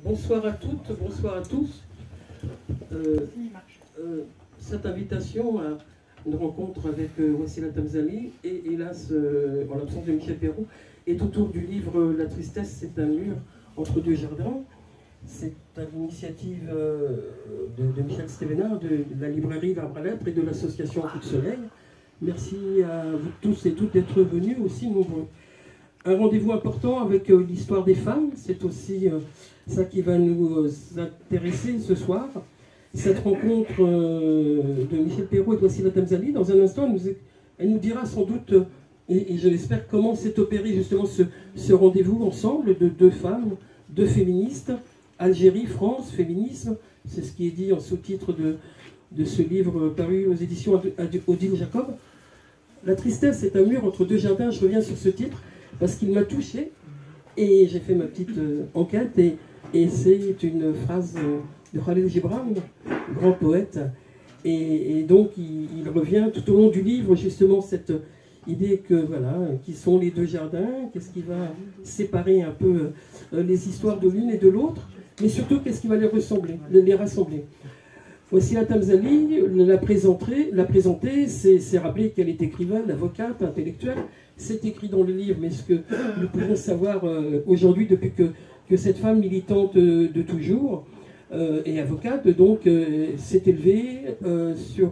Bonsoir à toutes, bonsoir à tous. Cette invitation à une rencontre avec Wassila Tamzali et hélas, en l'absence de Michel Perrault, est autour du livre La tristesse, c'est un mur entre deux jardins. C'est à l'initiative de Michel Stévenard, de la librairie L'Arbre à Lettres et de l'association Coup de Soleil. Merci à vous tous et toutes d'être venus aussi nombreux. Un rendez-vous important avec l'histoire des femmes, c'est aussi ça qui va nous intéresser ce soir. Cette rencontre de Michel Perrault et de Wassila Tamzali, dans un instant, elle nous dira sans doute, et je l'espère, comment s'est opéré justement ce rendez-vous ensemble de deux femmes, deux féministes, Algérie, France, féminisme, c'est ce qui est dit en sous-titre de ce livre paru aux éditions Odile Jacob. La tristesse est un mur entre deux jardins, je reviens sur ce titre, parce qu'il m'a touché et j'ai fait ma petite enquête et c'est une phrase de Khalil Gibran, grand poète, et donc il revient tout au long du livre justement cette idée que voilà, qui sont les deux jardins, qu'est-ce qui va séparer un peu les histoires de l'une et de l'autre, mais surtout qu'est-ce qui va les rassembler. Wassila Tamzali l'a présentée, c'est rappeler qu'elle est écrivaine, avocate, intellectuelle. C'est écrit dans le livre, mais ce que nous pouvons savoir aujourd'hui, depuis que cette femme militante de toujours et avocate, donc s'est élevée sur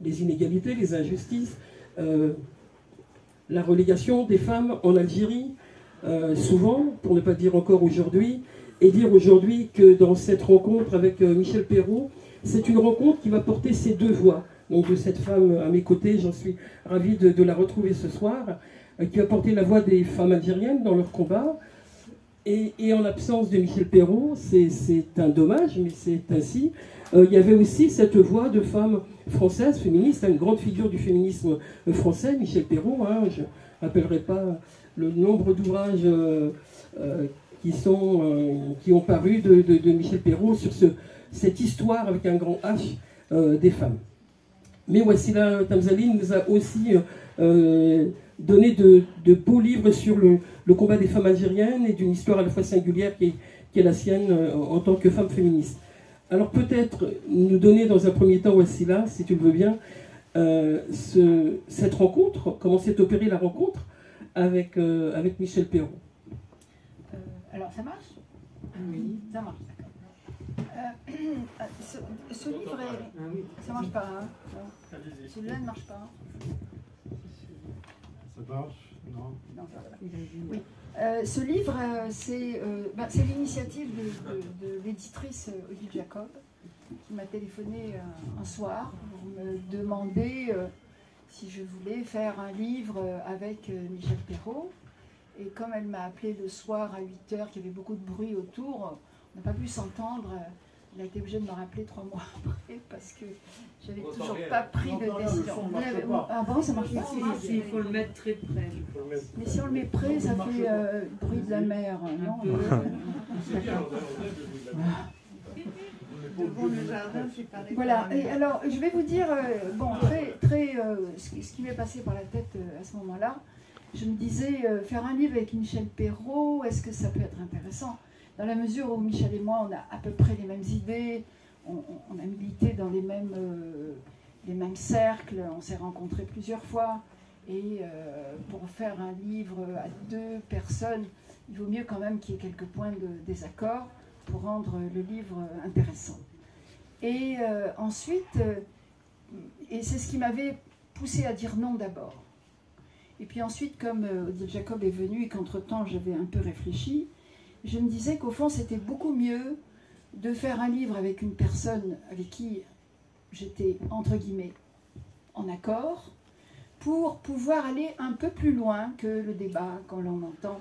les inégalités, les injustices, la relégation des femmes en Algérie, souvent, pour ne pas dire encore aujourd'hui, et dire aujourd'hui que dans cette rencontre avec Michel Perrault, c'est une rencontre qui va porter ces deux voix. Donc de cette femme à mes côtés, j'en suis ravi de la retrouver ce soir, qui va porter la voix des femmes algériennes dans leur combat. Et en l'absence de Michel Perrault, c'est un dommage, mais c'est ainsi. Il y avait aussi cette voix de femmes françaises, féministes, une grande figure du féminisme français, Michel Perrault. Hein, je ne rappellerai pas le nombre d'ouvrages qui ont paru de Michel Perrault sur cette histoire avec un grand H des femmes. Mais Wassila Tamzali nous a aussi donné de beaux livres sur le combat des femmes algériennes et d'une histoire à la fois singulière qui est la sienne en tant que femme féministe. Alors peut-être nous donner dans un premier temps, Wassila, si tu le veux bien, cette rencontre, comment s'est opérée la rencontre avec Michel Perrault. Alors ça marche? Oui, ça marche, d'accord. Ce livre est... Ça marche pas, hein? Celui-là ne marche pas. Ça marche? Non. Non, ça va. Oui. Ce livre, c'est l'initiative de l'éditrice Odile Jacob qui m'a téléphoné un soir pour me demander si je voulais faire un livre avec Michel Perrault. Et comme elle m'a appelé le soir à 8h, qu'il y avait beaucoup de bruit autour, on n'a pas pu s'entendre. Elle a été obligée de me rappeler 3 mois après parce que j'avais toujours pas pris de décision. Ah bon, ça marche pas? Il faut le mettre très près. Mais si on le met près, ça fait bruit de la mer, non? Voilà, et alors je vais vous dire, bon, ce qui m'est passé par la tête à ce moment-là. Je me disais, faire un livre avec Michel Perrault, est-ce que ça peut être intéressant? Dans la mesure où Michel et moi, on a à peu près les mêmes idées, on a milité dans les mêmes cercles, on s'est rencontrés plusieurs fois, et pour faire un livre à deux personnes, il vaut mieux quand même qu'il y ait quelques points de désaccord pour rendre le livre intéressant. Et ensuite, et c'est ce qui m'avait poussé à dire non d'abord. Et puis ensuite, comme Odile Jacob est venue et qu'entre-temps j'avais un peu réfléchi, je me disais qu'au fond c'était beaucoup mieux de faire un livre avec une personne avec qui j'étais entre guillemets en accord pour pouvoir aller un peu plus loin que le débat qu'on l'on entend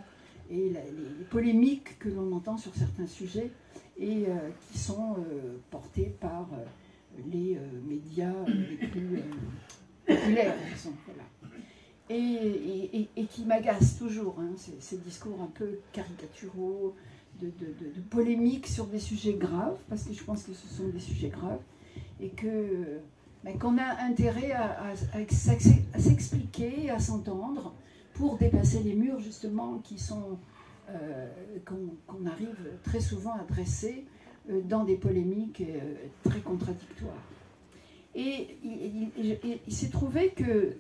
et les polémiques que l'on entend sur certains sujets et qui sont portés par les médias les plus populaires, disons, voilà. Et qui m'agace toujours, hein, ces discours un peu caricaturaux, de polémiques sur des sujets graves, parce que je pense que ce sont des sujets graves, et qu'on a intérêt à s'expliquer, à s'entendre, pour dépasser les murs justement qui sont qu'on arrive très souvent à dresser dans des polémiques très contradictoires. Et il s'est trouvé que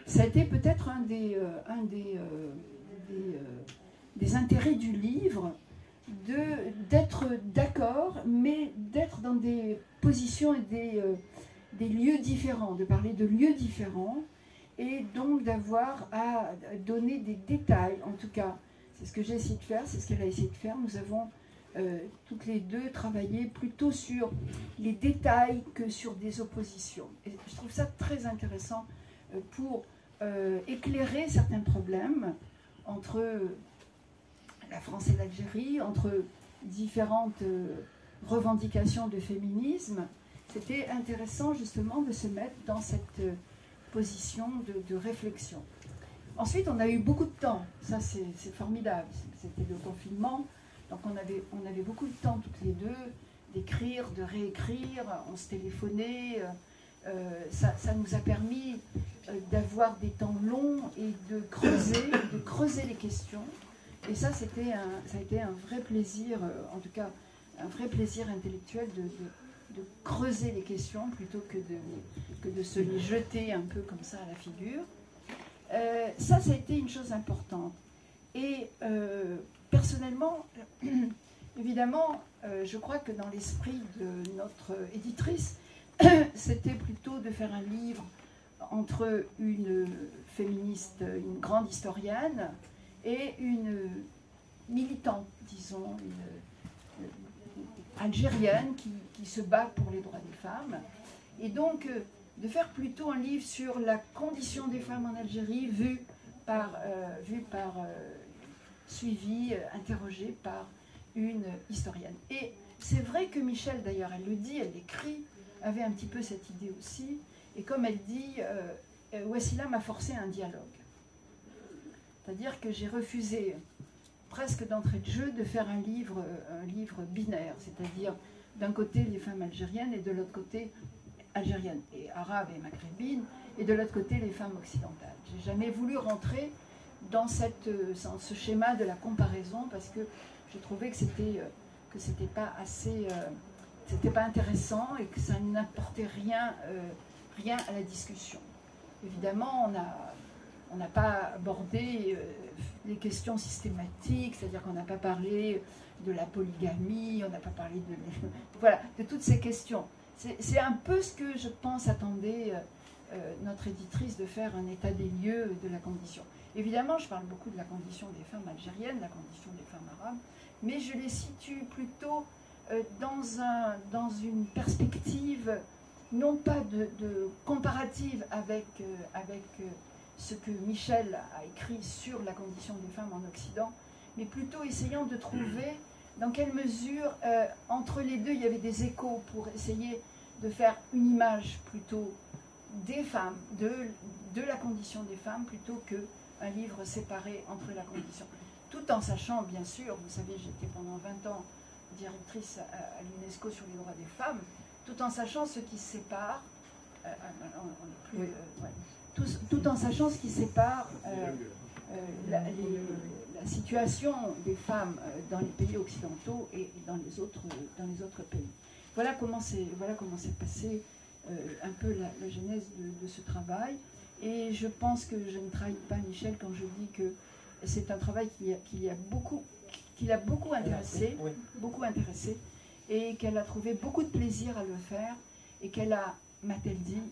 ça a été peut-être un des intérêts du livre d'être d'accord, mais d'être dans des positions et des lieux différents, de parler de lieux différents, et donc d'avoir à donner des détails, en tout cas. C'est ce que j'ai essayé de faire, c'est ce qu'elle a essayé de faire. Nous avons toutes les deux travaillé plutôt sur les détails que sur des oppositions. Et je trouve ça très intéressant pour éclairer certains problèmes entre la France et l'Algérie, entre différentes revendications de féminisme. C'était intéressant justement de se mettre dans cette position de réflexion. Ensuite, on a eu beaucoup de temps. Ça, c'est formidable. C'était le confinement. Donc, on avait beaucoup de temps toutes les deux d'écrire, de réécrire. On se téléphonait. Ça nous a permis d'avoir des temps longs et de creuser les questions. Et ça, ça a été un vrai plaisir, en tout cas, un vrai plaisir intellectuel de creuser les questions plutôt que de se les jeter un peu comme ça à la figure. Ça a été une chose importante. Et personnellement, évidemment, je crois que dans l'esprit de notre éditrice, c'était plutôt de faire un livre entre une féministe, une grande historienne, et une militante, disons, algérienne qui se bat pour les droits des femmes. Et donc, de faire plutôt un livre sur la condition des femmes en Algérie, suivi, interrogé par une historienne. Et c'est vrai que Michel, d'ailleurs, elle le dit, elle l'écrit, avait un petit peu cette idée aussi. Et comme elle dit, Wassila m'a forcé à un dialogue. C'est-à-dire que j'ai refusé presque d'entrée de jeu de faire un livre binaire, c'est-à-dire d'un côté les femmes algériennes et de l'autre côté algériennes et arabes et maghrébines, et de l'autre côté les femmes occidentales. J'ai jamais voulu rentrer dans ce schéma de la comparaison parce que je trouvais que c'était pas assez, c'était pas intéressant et que ça n'apportait rien à la discussion. Évidemment, on n'a pas abordé les questions systématiques, c'est-à-dire qu'on n'a pas parlé de la polygamie, on n'a pas parlé de toutes ces questions. C'est un peu ce que je pense attendait notre éditrice, de faire un état des lieux de la condition. Évidemment, je parle beaucoup de la condition des femmes algériennes, la condition des femmes arabes, mais je les situe plutôt dans une perspective non pas de comparative avec ce que Michel a écrit sur la condition des femmes en Occident, mais plutôt essayant de trouver dans quelle mesure, entre les deux, il y avait des échos pour essayer de faire une image plutôt des femmes, de la condition des femmes, plutôt qu'un livre séparé entre la condition. Tout en sachant, bien sûr, vous savez, j'étais pendant 20 ans directrice à l'UNESCO sur les droits des femmes, tout en sachant ce qui sépare, tout en sachant ce qui sépare la situation des femmes dans les pays occidentaux et dans les autres pays. Voilà comment s'est passée un peu la genèse de ce travail. Et je pense que je ne trahis pas Michel quand je dis que c'est un travail qui l'a beaucoup intéressé, et qu'elle a trouvé beaucoup de plaisir à le faire, et qu'elle a, m'a-t-elle dit,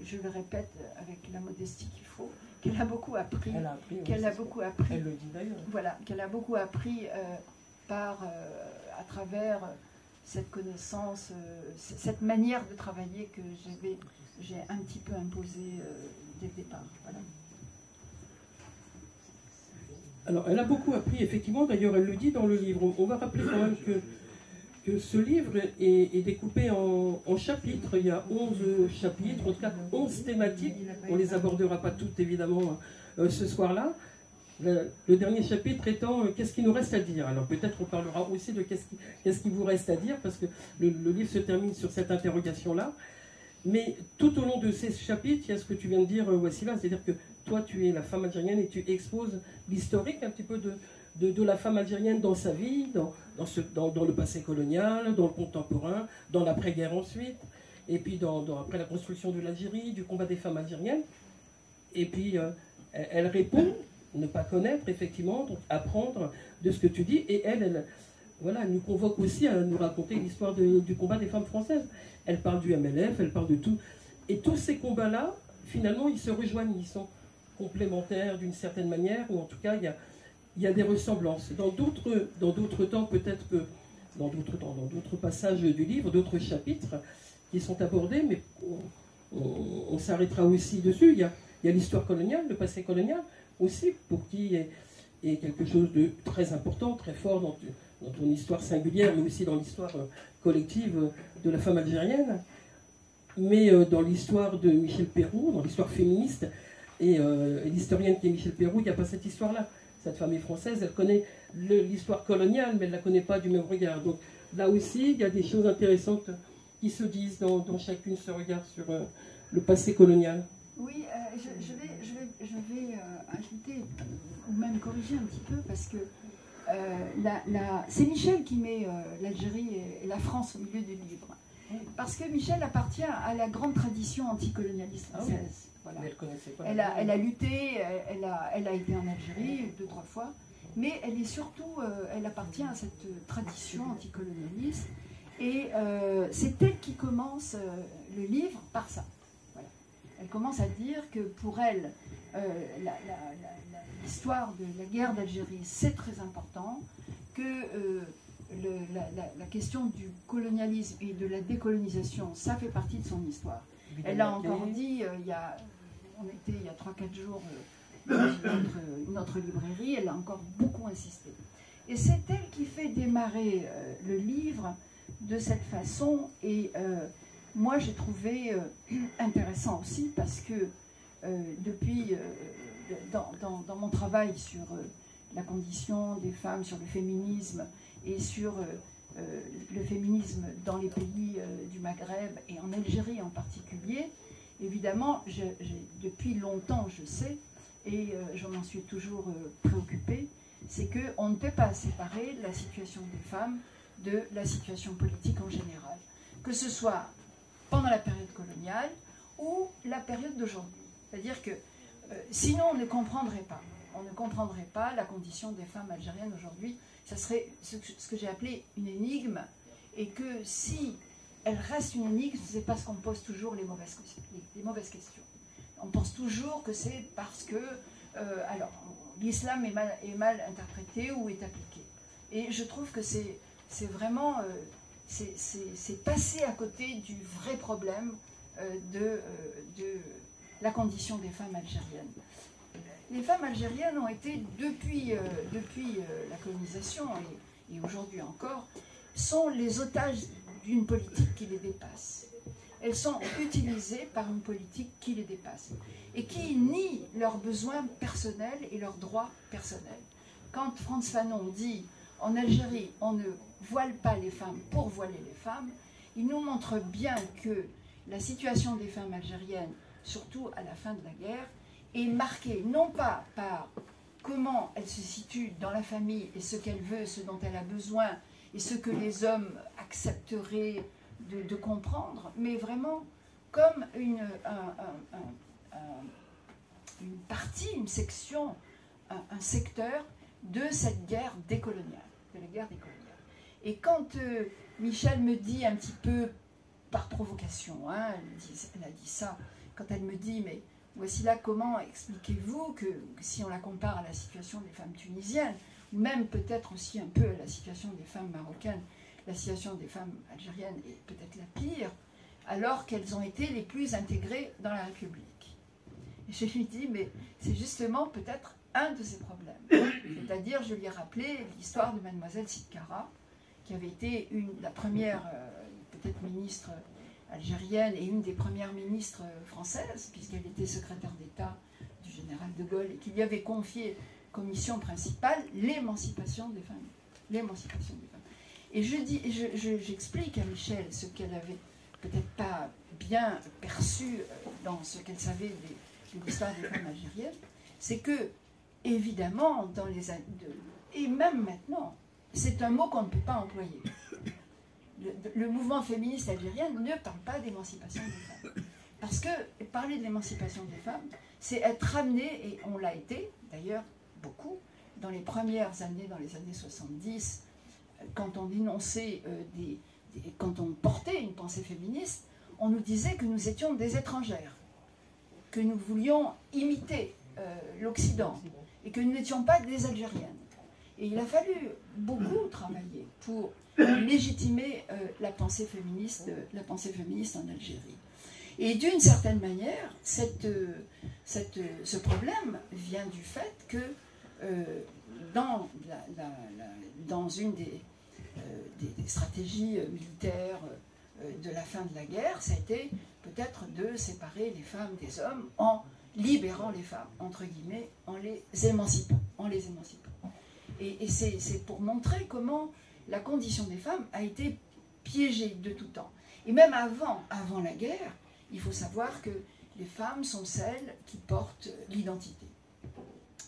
je le répète avec la modestie qu'il faut, qu'elle a beaucoup appris. Elle le dit d'ailleurs. Voilà, qu'elle a beaucoup appris à travers cette connaissance, cette manière de travailler que j'ai un petit peu imposée dès le départ. Voilà. Alors, elle a beaucoup appris, effectivement, d'ailleurs, elle le dit dans le livre. On va rappeler quand même que ce livre est découpé en chapitres. Il y a 11 chapitres, en tout cas 11 thématiques. On ne les abordera pas toutes, évidemment, ce soir-là. Le dernier chapitre étant qu'est-ce qu'il nous reste à dire. Alors peut-être on parlera aussi de qu'est-ce qu'il vous reste à dire, parce que le livre se termine sur cette interrogation-là. Mais tout au long de ces chapitres, il y a ce que tu viens de dire, Wassila, c'est-à-dire que toi tu es la femme algérienne et tu exposes l'historique un petit peu de la femme algérienne dans sa vie, dans le passé colonial, dans le contemporain, dans l'après-guerre ensuite, et puis après la construction de l'Algérie, du combat des femmes algériennes. Et puis elle répond, ne pas connaître effectivement, donc apprendre de ce que tu dis, et elle nous convoque aussi à nous raconter l'histoire du combat des femmes françaises. Elle parle du MLF, elle parle de tout. Et tous ces combats-là, finalement, ils se rejoignent, ils sont complémentaires d'une certaine manière, ou en tout cas, il y a des ressemblances. Dans d'autres temps, peut-être que dans d'autres passages du livre, d'autres chapitres qui sont abordés, mais on s'arrêtera aussi dessus. Il y a l'histoire coloniale, le passé colonial aussi, pour qui est quelque chose de très important, très fort dans ton histoire singulière, mais aussi dans l'histoire collective de la femme algérienne. Mais dans l'histoire de Michel Perrault, dans l'histoire féministe, et l'historienne qui est Michel Perrault, il n'y a pas cette histoire-là. Cette femme est française, elle connaît l'histoire coloniale, mais elle ne la connaît pas du même regard. Donc là aussi, il y a des choses intéressantes qui se disent dans chacune ce regard sur le passé colonial. Oui, je vais ajouter, ou même corriger un petit peu, parce que c'est Michel qui met l'Algérie et la France au milieu du livre. Parce que Michel appartient à la grande tradition anticolonialiste française. Ah oui. Voilà. Mais elle connaissait pas. Elle a lutté, elle a été en Algérie 2-3 fois, mais elle est surtout, elle appartient à cette tradition anticolonialiste. Et c'est elle qui commence le livre par ça. Voilà. Elle commence à dire que pour elle, l'histoire de la guerre d'Algérie, c'est très important, que la question du colonialisme et de la décolonisation, ça fait partie de son histoire. Elle l'a encore dit, on était il y a 3-4 jours dans une autre librairie, elle a encore beaucoup insisté. Et c'est elle qui fait démarrer le livre de cette façon, et moi j'ai trouvé intéressant aussi parce que depuis, dans mon travail sur la condition des femmes, sur le féminisme et sur le féminisme dans les pays du Maghreb et en Algérie en particulier, évidemment, depuis longtemps je sais, et je m'en suis toujours préoccupée, c'est qu'on ne peut pas séparer la situation des femmes de la situation politique en général, que ce soit pendant la période coloniale ou la période d'aujourd'hui. C'est-à-dire que sinon on ne comprendrait pas la condition des femmes algériennes aujourd'hui. Ça serait ce que j'ai appelé une énigme, et que si elle reste une énigme, c'est parce qu'on pose toujours les mauvaises questions. On pense toujours que c'est parce que l'islam est mal interprété ou est appliqué. Et je trouve que c'est vraiment c'est passer à côté du vrai problème de la condition des femmes algériennes. Les femmes algériennes ont été, depuis la colonisation et aujourd'hui encore, sont les otages d'une politique qui les dépasse. Elles sont utilisées par une politique qui les dépasse et qui nie leurs besoins personnels et leurs droits personnels. Quand Frantz Fanon dit « en Algérie, on ne voile pas les femmes pour voiler les femmes », il nous montre bien que la situation des femmes algériennes, surtout à la fin de la guerre, est marquée non pas par comment elle se situe dans la famille et ce qu'elle veut, ce dont elle a besoin et ce que les hommes accepteraient de comprendre, mais vraiment comme une partie, une section, un secteur de cette guerre décoloniale, de la guerre décoloniale. Et quand Michel me dit un petit peu par provocation, elle a dit ça, quand elle me dit, mais voici là comment expliquez-vous que si on la compare à la situation des femmes tunisiennes, ou même peut-être aussi un peu à la situation des femmes marocaines, la situation des femmes algériennes est peut-être la pire, alors qu'elles ont été les plus intégrées dans la République. Et je lui dis, mais c'est justement peut-être un de ces problèmes. C'est-à-dire, je lui ai rappelé l'histoire de mademoiselle Sidkara, qui avait été la première, peut-être ministre algérienne et une des premières ministres françaises, puisqu'elle était secrétaire d'État du général de Gaulle, et qu'il y avait confié comme mission principale l'émancipation des femmes. L'émancipation des femmes. Et j'explique à Michel ce qu'elle avait peut-être pas bien perçu dans ce qu'elle savait de l'histoire des femmes algériennes, c'est que, évidemment, et même maintenant, c'est un mot qu'on ne peut pas employer. Le mouvement féministe algérien ne parle pas d'émancipation des femmes. Parce que parler de l'émancipation des femmes, c'est être amené, et on l'a été d'ailleurs beaucoup, dans les premières années, dans les années 70, quand on énonçait quand on portait une pensée féministe, on nous disait que nous étions des étrangères, que nous voulions imiter l'Occident, et que nous n'étions pas des Algériennes. Et il a fallu beaucoup travailler pour légitimer la pensée féministe en Algérie. Et d'une certaine manière, ce problème vient du fait que dans une des stratégies militaires de la fin de la guerre, ça a été peut-être de séparer les femmes des hommes en libérant les femmes, entre guillemets, en les émancipant. Et c'est pour montrer comment la condition des femmes a été piégée de tout temps. Et même avant la guerre, il faut savoir que les femmes sont celles qui portent l'identité.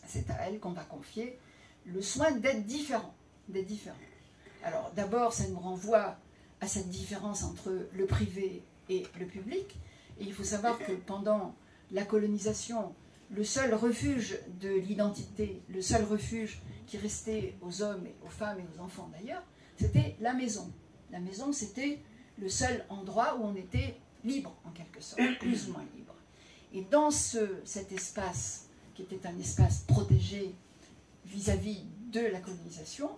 C'est à elles qu'on va confier le soin d'être différents. Alors d'abord, ça nous renvoie à cette différence entre le privé et le public. Et il faut savoir que pendant la colonisation, le seul refuge de l'identité, le seul refuge qui restait aux hommes et aux femmes et aux enfants d'ailleurs, c'était la maison. La maison, c'était le seul endroit où on était libre, en quelque sorte, plus ou moins libre. Et dans cet espace, qui était un espace protégé vis-à-vis de la colonisation,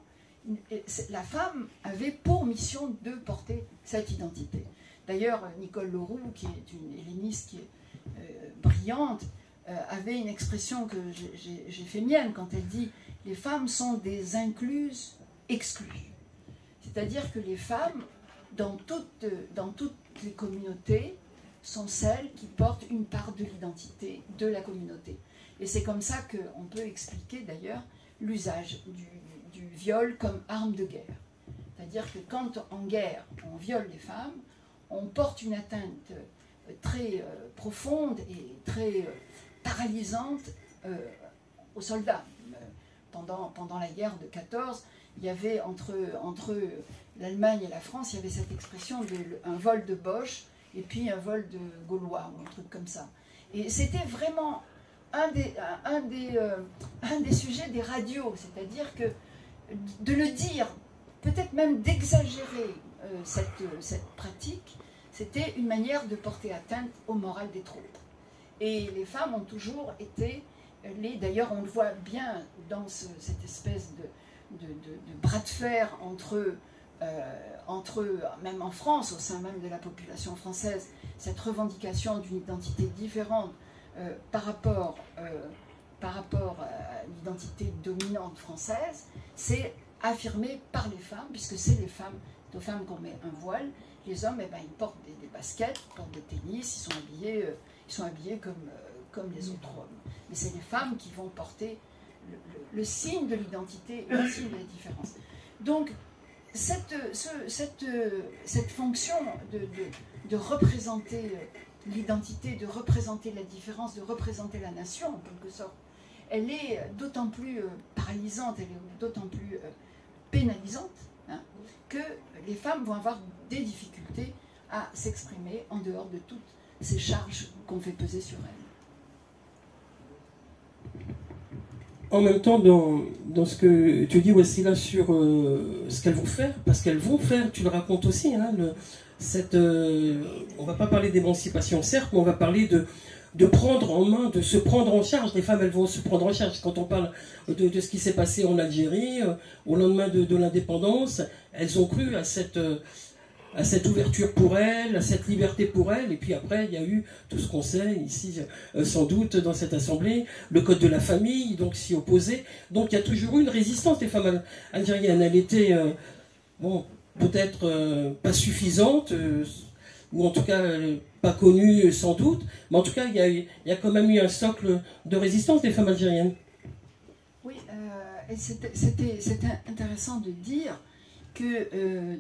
la femme avait pour mission de porter cette identité. D'ailleurs, Nicole Leroux, qui est une helléniste qui est brillante, avait une expression que j'ai fait mienne quand elle dit « les femmes sont des incluses exclues ». C'est-à-dire que les femmes, dans toutes les communautés, sont celles qui portent une part de l'identité de la communauté. Et c'est comme ça qu'on peut expliquer d'ailleurs l'usage du viol comme arme de guerre. C'est-à-dire que quand en guerre on viole les femmes, on porte une atteinte très profonde et très paralysante aux soldats. Pendant la guerre de 14, il y avait entre l'Allemagne et la France, il y avait cette expression de un vol de Boche et puis un vol de Gaulois ou un truc comme ça. Et c'était vraiment un des sujets des radios, c'est-à-dire que de le dire, peut-être même d'exagérer cette pratique, c'était une manière de porter atteinte au moral des troupes. Et les femmes ont toujours été d'ailleurs on le voit bien dans cette espèce de bras de fer entre même en France, au sein même de la population française, cette revendication d'une identité différente par rapport à l'identité dominante française, c'est affirmé par les femmes, puisque c'est aux femmes qu'on met un voile. Les hommes, eh ben, ils portent des baskets, ils portent des tennis, ils sont habillés comme les autres hommes. Mais c'est les femmes qui vont porter le signe de l'identité et le signe de la différence. Donc, cette fonction de représenter l'identité, de représenter la différence, de représenter la nation, en quelque sorte, elle est d'autant plus paralysante, elle est d'autant plus pénalisante, hein, que les femmes vont avoir des difficultés à s'exprimer en dehors de toutes ces charges qu'on fait peser sur elles. En même temps, dans ce que tu dis, Wassila, sur ce qu'elles vont faire, parce qu'elles vont faire, tu le racontes aussi, hein, on ne va pas parler d'émancipation, certes, mais on va parler de prendre en main, de se prendre en charge. Les femmes, elles vont se prendre en charge. Quand on parle de ce qui s'est passé en Algérie, au lendemain de l'indépendance, elles ont cru à cette ouverture pour elles, à cette liberté pour elles, et puis après il y a eu tout ce qu'on sait ici, sans doute dans cette assemblée, le code de la famille, donc s'y opposer. Donc il y a toujours eu une résistance des femmes algériennes. Elle était, peut-être pas suffisante, ou en tout cas pas connue sans doute, mais en tout cas il y a quand même eu un socle de résistance des femmes algériennes. Oui, et c'était intéressant de dire que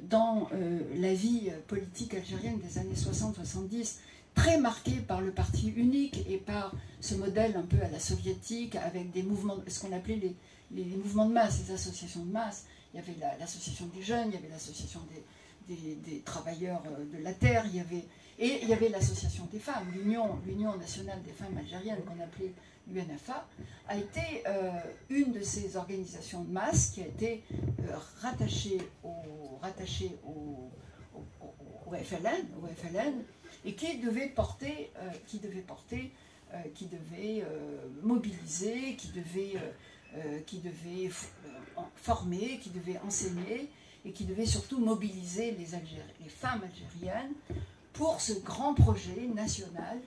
dans la vie politique algérienne des années 60-70, très marquée par le parti unique et par ce modèle un peu à la soviétique, avec des mouvements, ce qu'on appelait les mouvements de masse, les associations de masse. Il y avait l'association des jeunes, il y avait l'association des travailleurs de la terre, et il y avait l'association des femmes, l'Union nationale des femmes algériennes, qu'on appelait l'UNFA, a été une de ces organisations de masse qui a été rattachée au FLN, et qui devait mobiliser, qui devait former, qui devait enseigner, et qui devait surtout mobiliser les femmes algériennes pour ce grand projet national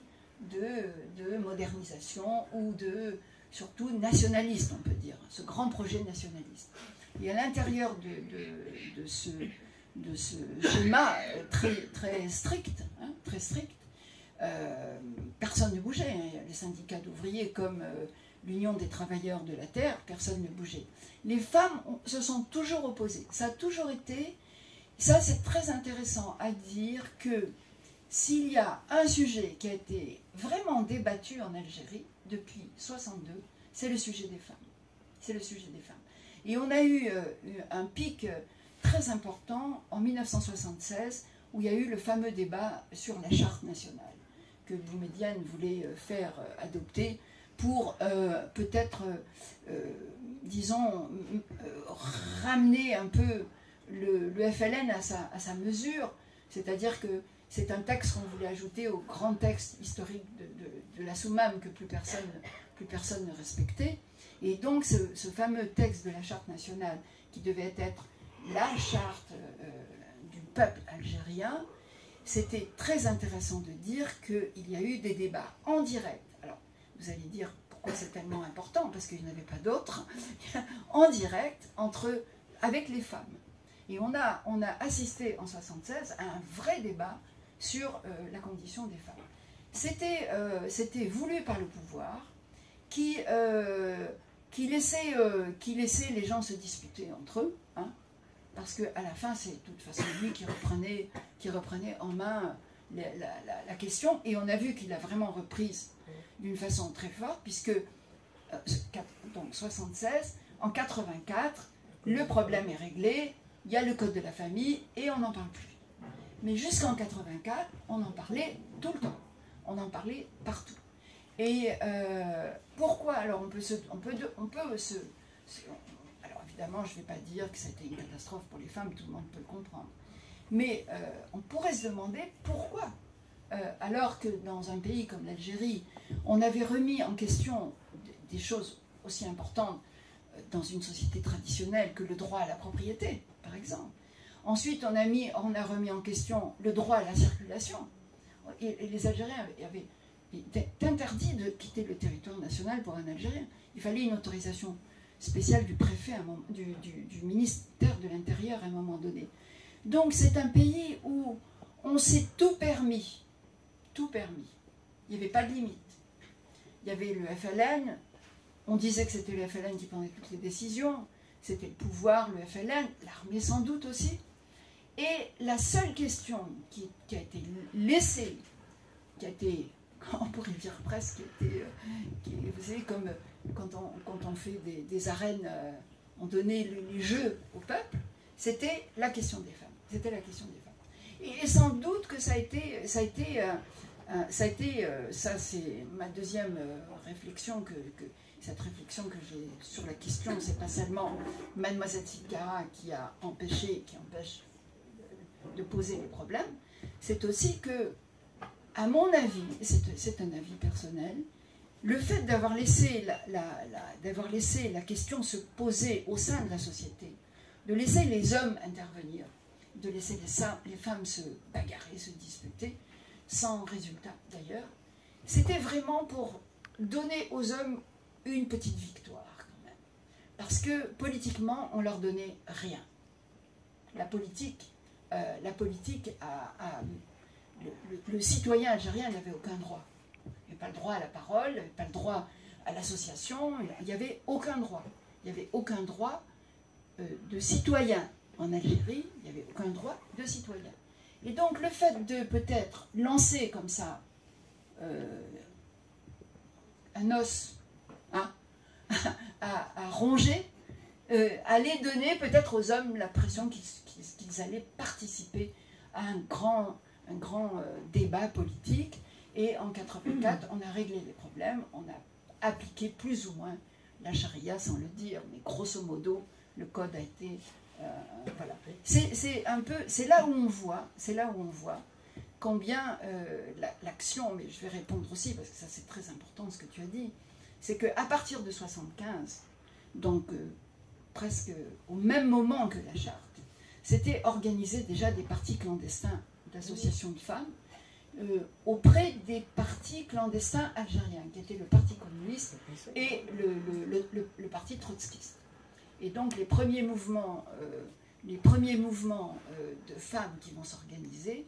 de modernisation, ou surtout nationaliste, on peut dire, ce grand projet nationaliste. Et à l'intérieur de ce schéma très strict, personne ne bougeait. Les syndicats d'ouvriers comme l'Union des travailleurs de la terre, personne ne bougeait. Les femmes se sont toujours opposées. Ça a toujours été, ça c'est très intéressant à dire, que s'il y a un sujet qui a été vraiment débattu en Algérie depuis 1962, c'est le sujet des femmes. C'est le sujet des femmes. Et on a eu un pic très important en 1976, où il y a eu le fameux débat sur la charte nationale, que Boumedienne voulait faire adopter pour peut-être, disons, ramener un peu le FLN à sa mesure, c'est-à-dire que c'est un texte qu'on voulait ajouter au grand texte historique de la Soumam que plus personne ne respectait. Et donc ce fameux texte de la charte nationale, qui devait être la charte du peuple algérien, c'était très intéressant de dire qu'il y a eu des débats en direct. Alors, vous allez dire pourquoi c'est tellement important, parce qu'il n'y en avait pas d'autres, en direct avec les femmes. Et on a assisté en 1976 à un vrai débat sur la condition des femmes. C'était voulu par le pouvoir qui laissait les gens se disputer entre eux, hein, parce qu'à la fin, c'est de toute façon lui qui reprenait en main la question, et on a vu qu'il l'a vraiment reprise d'une façon très forte, puisque, donc 76, en 84, le problème est réglé, il y a le code de la famille, et on n'en parle plus. Mais jusqu'en 84, on en parlait tout le temps. On en parlait partout. Et pourquoi? Alors alors évidemment, je ne vais pas dire que c'était une catastrophe pour les femmes, tout le monde peut le comprendre. Mais on pourrait se demander pourquoi, alors que dans un pays comme l'Algérie, on avait remis en question des choses aussi importantes dans une société traditionnelle que le droit à la propriété, par exemple. Ensuite, on a remis en question le droit à la circulation. Et les Algériens il était interdit de quitter le territoire national pour un Algérien. Il fallait une autorisation spéciale du préfet, du ministère de l'Intérieur à un moment donné. Donc c'est un pays où on s'est tout permis. Tout permis. Il n'y avait pas de limite. Il y avait le FLN, on disait que c'était le FLN qui prenait toutes les décisions, c'était le pouvoir, le FLN, l'armée sans doute aussi. Et la seule question qui a été laissée, qui a été, on pourrait dire presque, vous savez, comme quand on fait des arènes, on donnait les jeux au peuple, c'était la question des femmes. C'était la question des femmes. Et sans doute que ça c'est ma deuxième réflexion, cette réflexion que j'ai sur la question, c'est pas seulement Mademoiselle Sikara qui empêche de poser les problèmes, c'est aussi que, à mon avis, c'est un avis personnel, le fait d'avoir laissé la question se poser au sein de la société, de laisser les hommes intervenir, de laisser les femmes se bagarrer, se disputer, sans résultat d'ailleurs, c'était vraiment pour donner aux hommes une petite victoire quand même. Parce que politiquement, on leur donnait rien. La politique le citoyen algérien n'avait aucun droit. Il n'avait pas le droit à la parole, il n'avait pas le droit à l'association, il n'y avait aucun droit. Il n'y avait aucun droit de citoyen en Algérie, il n'y avait aucun droit de citoyen. Et donc le fait de peut-être lancer comme ça un os, hein, à ronger, allait donner peut-être aux hommes l'impression qu'ils allaient participer à un grand débat politique. Et en 84, on a réglé les problèmes, on a appliqué plus ou moins la charia sans le dire, mais grosso modo, le code a été... voilà. C'est là où on voit combien l'action, mais je vais répondre aussi, parce que ça c'est très important ce que tu as dit, c'est qu'à partir de 75, donc presque au même moment que la charte, s'étaient organisés déjà des partis clandestins d'associations de femmes auprès des partis clandestins algériens, qui étaient le Parti communiste et le Parti trotskiste. Et donc les premiers mouvements de femmes qui vont s'organiser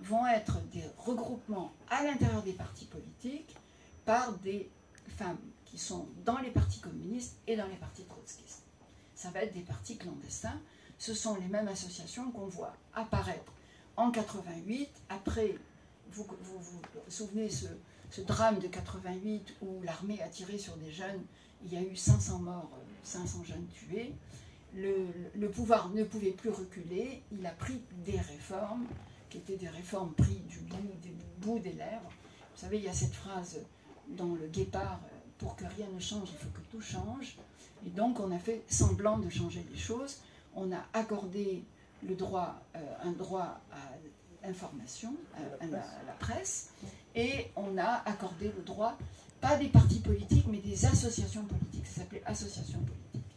vont être des regroupements à l'intérieur des partis politiques par des femmes qui sont dans les partis communistes et dans les partis trotskistes. Ça va être des partis clandestins. Ce sont les mêmes associations qu'on voit apparaître en 88. Après, vous vous souvenez ce drame de 88 où l'armée a tiré sur des jeunes, il y a eu 500 morts, 500 jeunes tués. Le pouvoir ne pouvait plus reculer, il a pris des réformes, qui étaient des réformes prises du bout des lèvres. Vous savez, il y a cette phrase dans le Guépard, pour que rien ne change, il faut que tout change. Et donc on a fait semblant de changer les choses. On a accordé le droit, un droit à l'information, à la presse, et on a accordé le droit, pas des partis politiques, mais des associations politiques. Ça s'appelait association politique.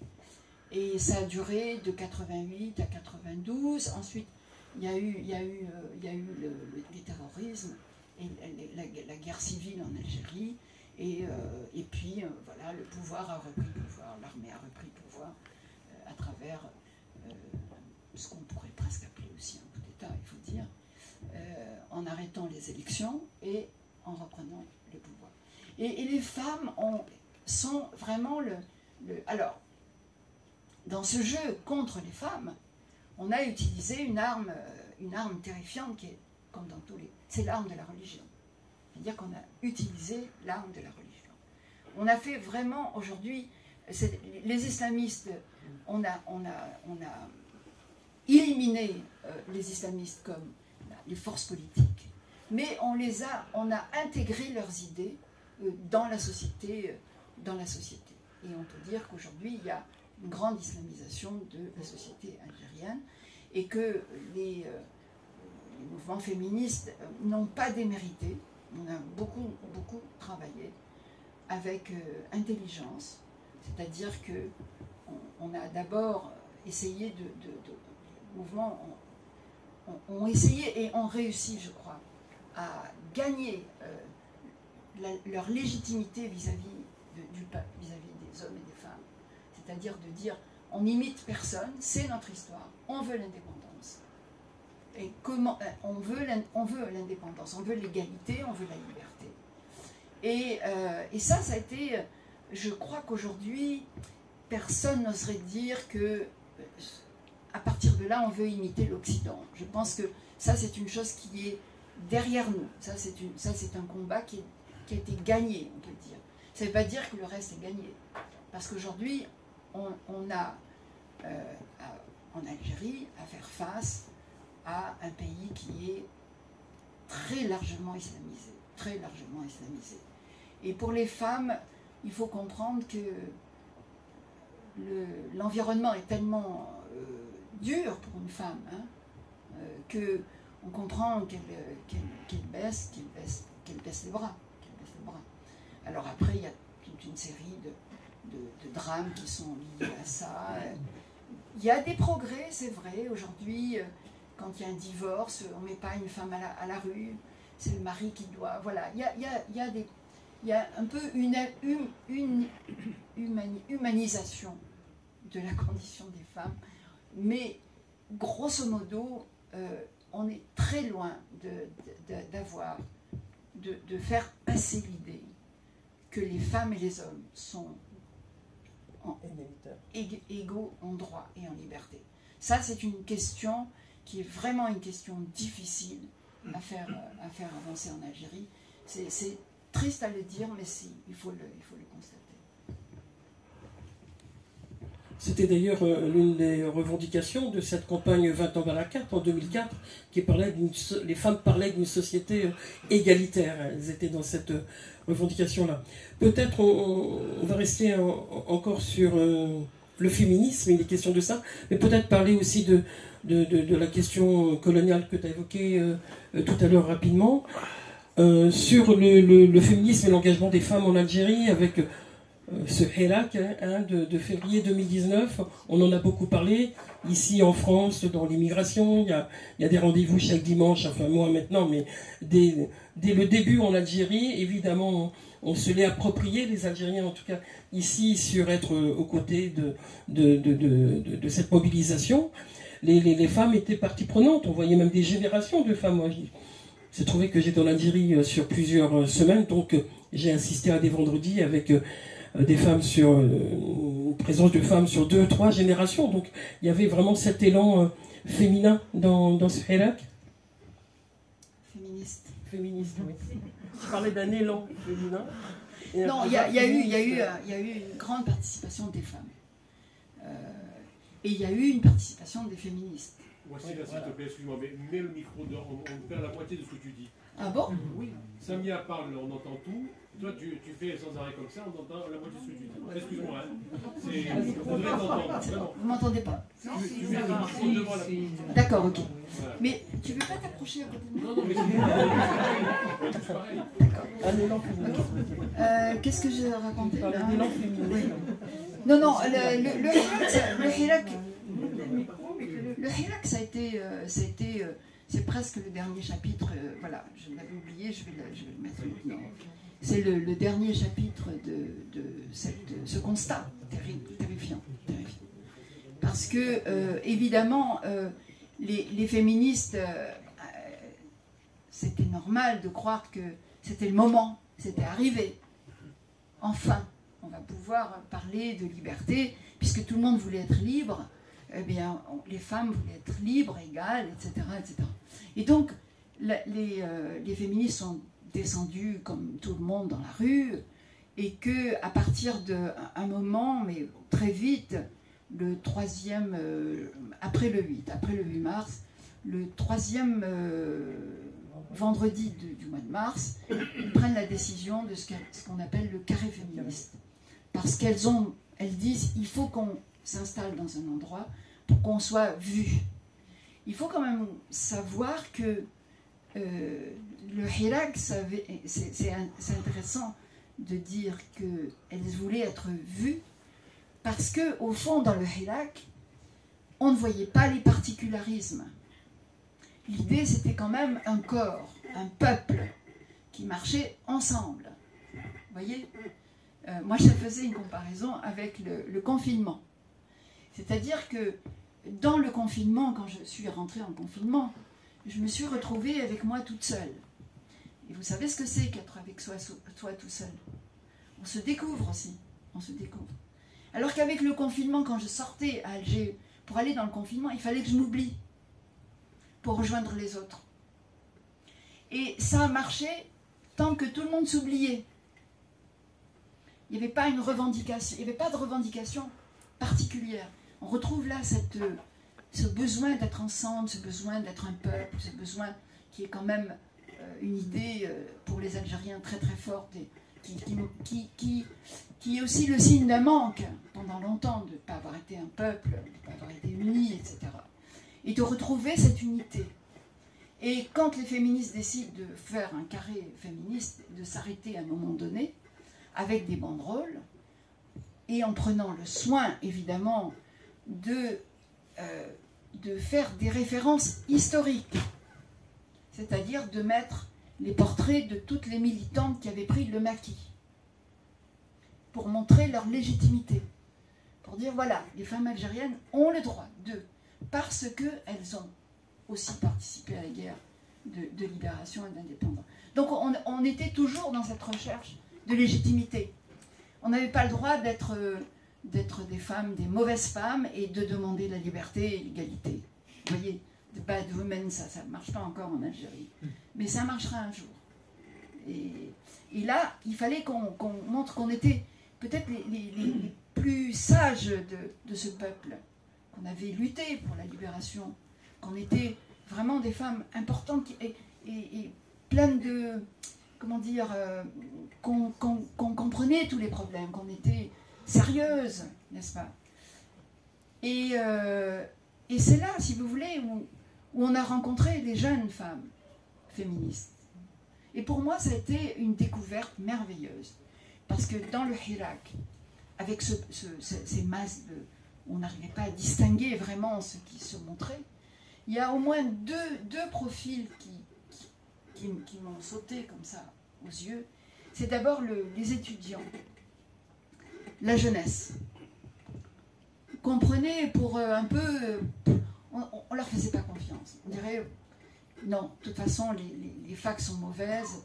Et ça a duré de 88 à 92. Ensuite, il y a eu les terrorismes et la guerre civile en Algérie. Et puis, voilà, le pouvoir a repris le pouvoir, l'armée a repris le pouvoir à travers ce qu'on pourrait presque appeler aussi un coup d'État, il faut dire, en arrêtant les élections et en reprenant le pouvoir. Et les femmes sont vraiment alors, dans ce jeu contre les femmes, on a utilisé une arme terrifiante qui est, comme dans tous les... C'est l'arme de la religion. C'est-à-dire qu'on a utilisé l'arme de la religion. On a fait vraiment, aujourd'hui, les islamistes, on a éliminé les islamistes comme les forces politiques, mais on a intégré leurs idées dans la société. Et on peut dire qu'aujourd'hui, il y a une grande islamisation de la société algérienne et que les mouvements féministes n'ont pas démérité. On a beaucoup travaillé avec intelligence, c'est-à-dire qu'on a d'abord essayé les mouvements ont essayé et ont réussi, je crois, à gagner leur légitimité vis-à-vis des hommes et des femmes. C'est-à-dire de dire, on n'imite personne, c'est notre histoire, on veut l'indépendance. Et comment on veut l'indépendance, on veut l'égalité, on veut la liberté. Et ça a été, je crois qu'aujourd'hui, personne n'oserait dire que, à partir de là, on veut imiter l'Occident. Je pense que ça, c'est une chose qui est derrière nous. Ça, c'est un combat qui a été gagné, on peut dire. Ça ne veut pas dire que le reste est gagné. Parce qu'aujourd'hui, on a en Algérie à faire face à un pays qui est très largement islamisé. Très largement islamisé. Et pour les femmes, il faut comprendre que l'environnement est tellement dur pour une femme qu'on comprend qu'elle baisse les bras. Alors après, il y a toute une série de drames qui sont liés à ça. Il y a des progrès, c'est vrai. Aujourd'hui, quand il y a un divorce, on ne met pas une femme à la rue, c'est le mari qui doit... Voilà, il y a un peu une humanisation de la condition des femmes, mais grosso modo, on est très loin de faire passer l'idée que les femmes et les hommes sont égaux en droit et en liberté. Ça, c'est une question qui est vraiment une question difficile à faire avancer en Algérie. C'est triste à le dire, mais il faut le constater. C'était d'ailleurs l'une des revendications de cette campagne 20 ans dans la carte en 2004, qui parlait les femmes parlaient d'une société égalitaire. Elles étaient dans cette revendication-là. Peut-être on va rester encore sur le féminisme, il est question de ça, mais peut-être parler aussi de la question coloniale que tu as évoquée tout à l'heure rapidement, sur le féminisme et l'engagement des femmes en Algérie avec ce Hirak de février 2019. On en a beaucoup parlé ici en France, dans l'immigration. Il y a des rendez-vous chaque dimanche, enfin moi maintenant, mais dès le début en Algérie, évidemment, on se l'est approprié, les Algériens en tout cas ici, sur être aux côtés de cette mobilisation. Les femmes étaient partie prenante, on voyait même des générations de femmes. Moi, j'ai trouvé que j'étais en Algérie sur plusieurs semaines, donc j'ai assisté à des vendredis avec des femmes une présence de femmes sur 2 ou 3 générations. Donc il y avait vraiment cet élan féminin dans ce Hirak. Féministe, oui. Je parlais d'un élan féminin. Non, il y a eu une grande participation des femmes. Et il y a eu une participation des féministes. Voici là, s'il te plaît, excuse-moi, mais mets le micro dehors, on perd la moitié de ce que tu dis. Ah bon? Oui, Samia parle, on entend tout. Toi, tu fais sans arrêt comme ça, on entend la moitié de ce que tu dis. Excuse-moi, hein. On devrait t'entendre. Vous m'entendez pas? Tu mets le micro devant la... D'accord, ok. Voilà. Mais tu veux pas t'approcher à côté de moi? Non, mais c'est pareil. D'accord. Un élan féminin. Qu'est-ce que j'ai raconté là? Un élan féminin. Oui. Non, le Hirak, ça a été, c'est presque le dernier chapitre. Voilà, je l'avais oublié, je vais le mettre maintenant. C'est le dernier chapitre de ce constat terrifiant. Parce que, évidemment, les féministes, c'était normal de croire que c'était le moment, c'était arrivé. Enfin, on va pouvoir parler de liberté, puisque tout le monde voulait être libre. Eh bien, les femmes voulaient être libres, égales, etc. etc. Et donc, les féministes sont descendues comme tout le monde dans la rue, et qu'à partir d'un moment, mais très vite, le troisième, après le 8 mars, le troisième vendredi du mois de mars, ils prennent la décision de ce qu'on appelle le carré féministe. Parce qu'elles disent, il faut qu'on s'installe dans un endroit pour qu'on soit vu. Il faut quand même savoir que le Hirak, c'est intéressant de dire qu'elles voulaient être vues parce qu'au fond, dans le Hirak, on ne voyait pas les particularismes. L'idée, c'était quand même un corps, un peuple qui marchait ensemble. Vous voyez, moi, je faisais une comparaison avec le confinement. C'est-à-dire que dans le confinement, quand je suis rentrée en confinement, je me suis retrouvée avec moi toute seule. Et vous savez ce que c'est qu'être avec soi tout seul? On se découvre aussi, on se découvre. Alors qu'avec le confinement, quand je sortais à Alger pour aller dans le confinement, il fallait que je m'oublie pour rejoindre les autres. Et ça a marché tant que tout le monde s'oubliait. Il n'y avait pas une revendication, il n'y avait pas de revendication particulière. On retrouve là ce besoin d'être ensemble, ce besoin d'être un peuple, ce besoin qui est quand même une idée pour les Algériens très très forte et qui est aussi le signe d'un manque pendant longtemps de ne pas avoir été un peuple, de ne pas avoir été unis, etc. Et de retrouver cette unité. Et quand les féministes décident de faire un carré féministe, de s'arrêter à un moment donné, avec des banderoles, et en prenant le soin, évidemment, de faire des références historiques, c'est-à-dire de mettre les portraits de toutes les militantes qui avaient pris le maquis, pour montrer leur légitimité, pour dire, voilà, les femmes algériennes ont le droit parce qu'elles ont aussi participé à la guerre de libération et d'indépendance. Donc on était toujours dans cette recherche de légitimité. On n'avait pas le droit d'être des femmes, des mauvaises femmes, et de demander la liberté et l'égalité. Vous voyez, the bad women, ça ne marche pas encore en Algérie. Mais ça marchera un jour. Et là, il fallait qu'on montre qu'on était peut-être les plus sages de ce peuple, qu'on avait lutté pour la libération, qu'on était vraiment des femmes importantes et pleines de, comment dire, qu'on comprenait tous les problèmes, qu'on était sérieuses, n'est-ce pas? Et c'est là, si vous voulez, où on a rencontré des jeunes femmes féministes. Et pour moi, ça a été une découverte merveilleuse. Parce que dans le Hirak, avec ces masses où on n'arrivait pas à distinguer vraiment ce qui se montrait, il y a au moins deux profils qui m'ont sauté comme ça aux yeux. C'est d'abord les étudiants, la jeunesse. Comprenez, pour un peu, on leur faisait pas confiance. On dirait, non, de toute façon, les facs sont mauvaises,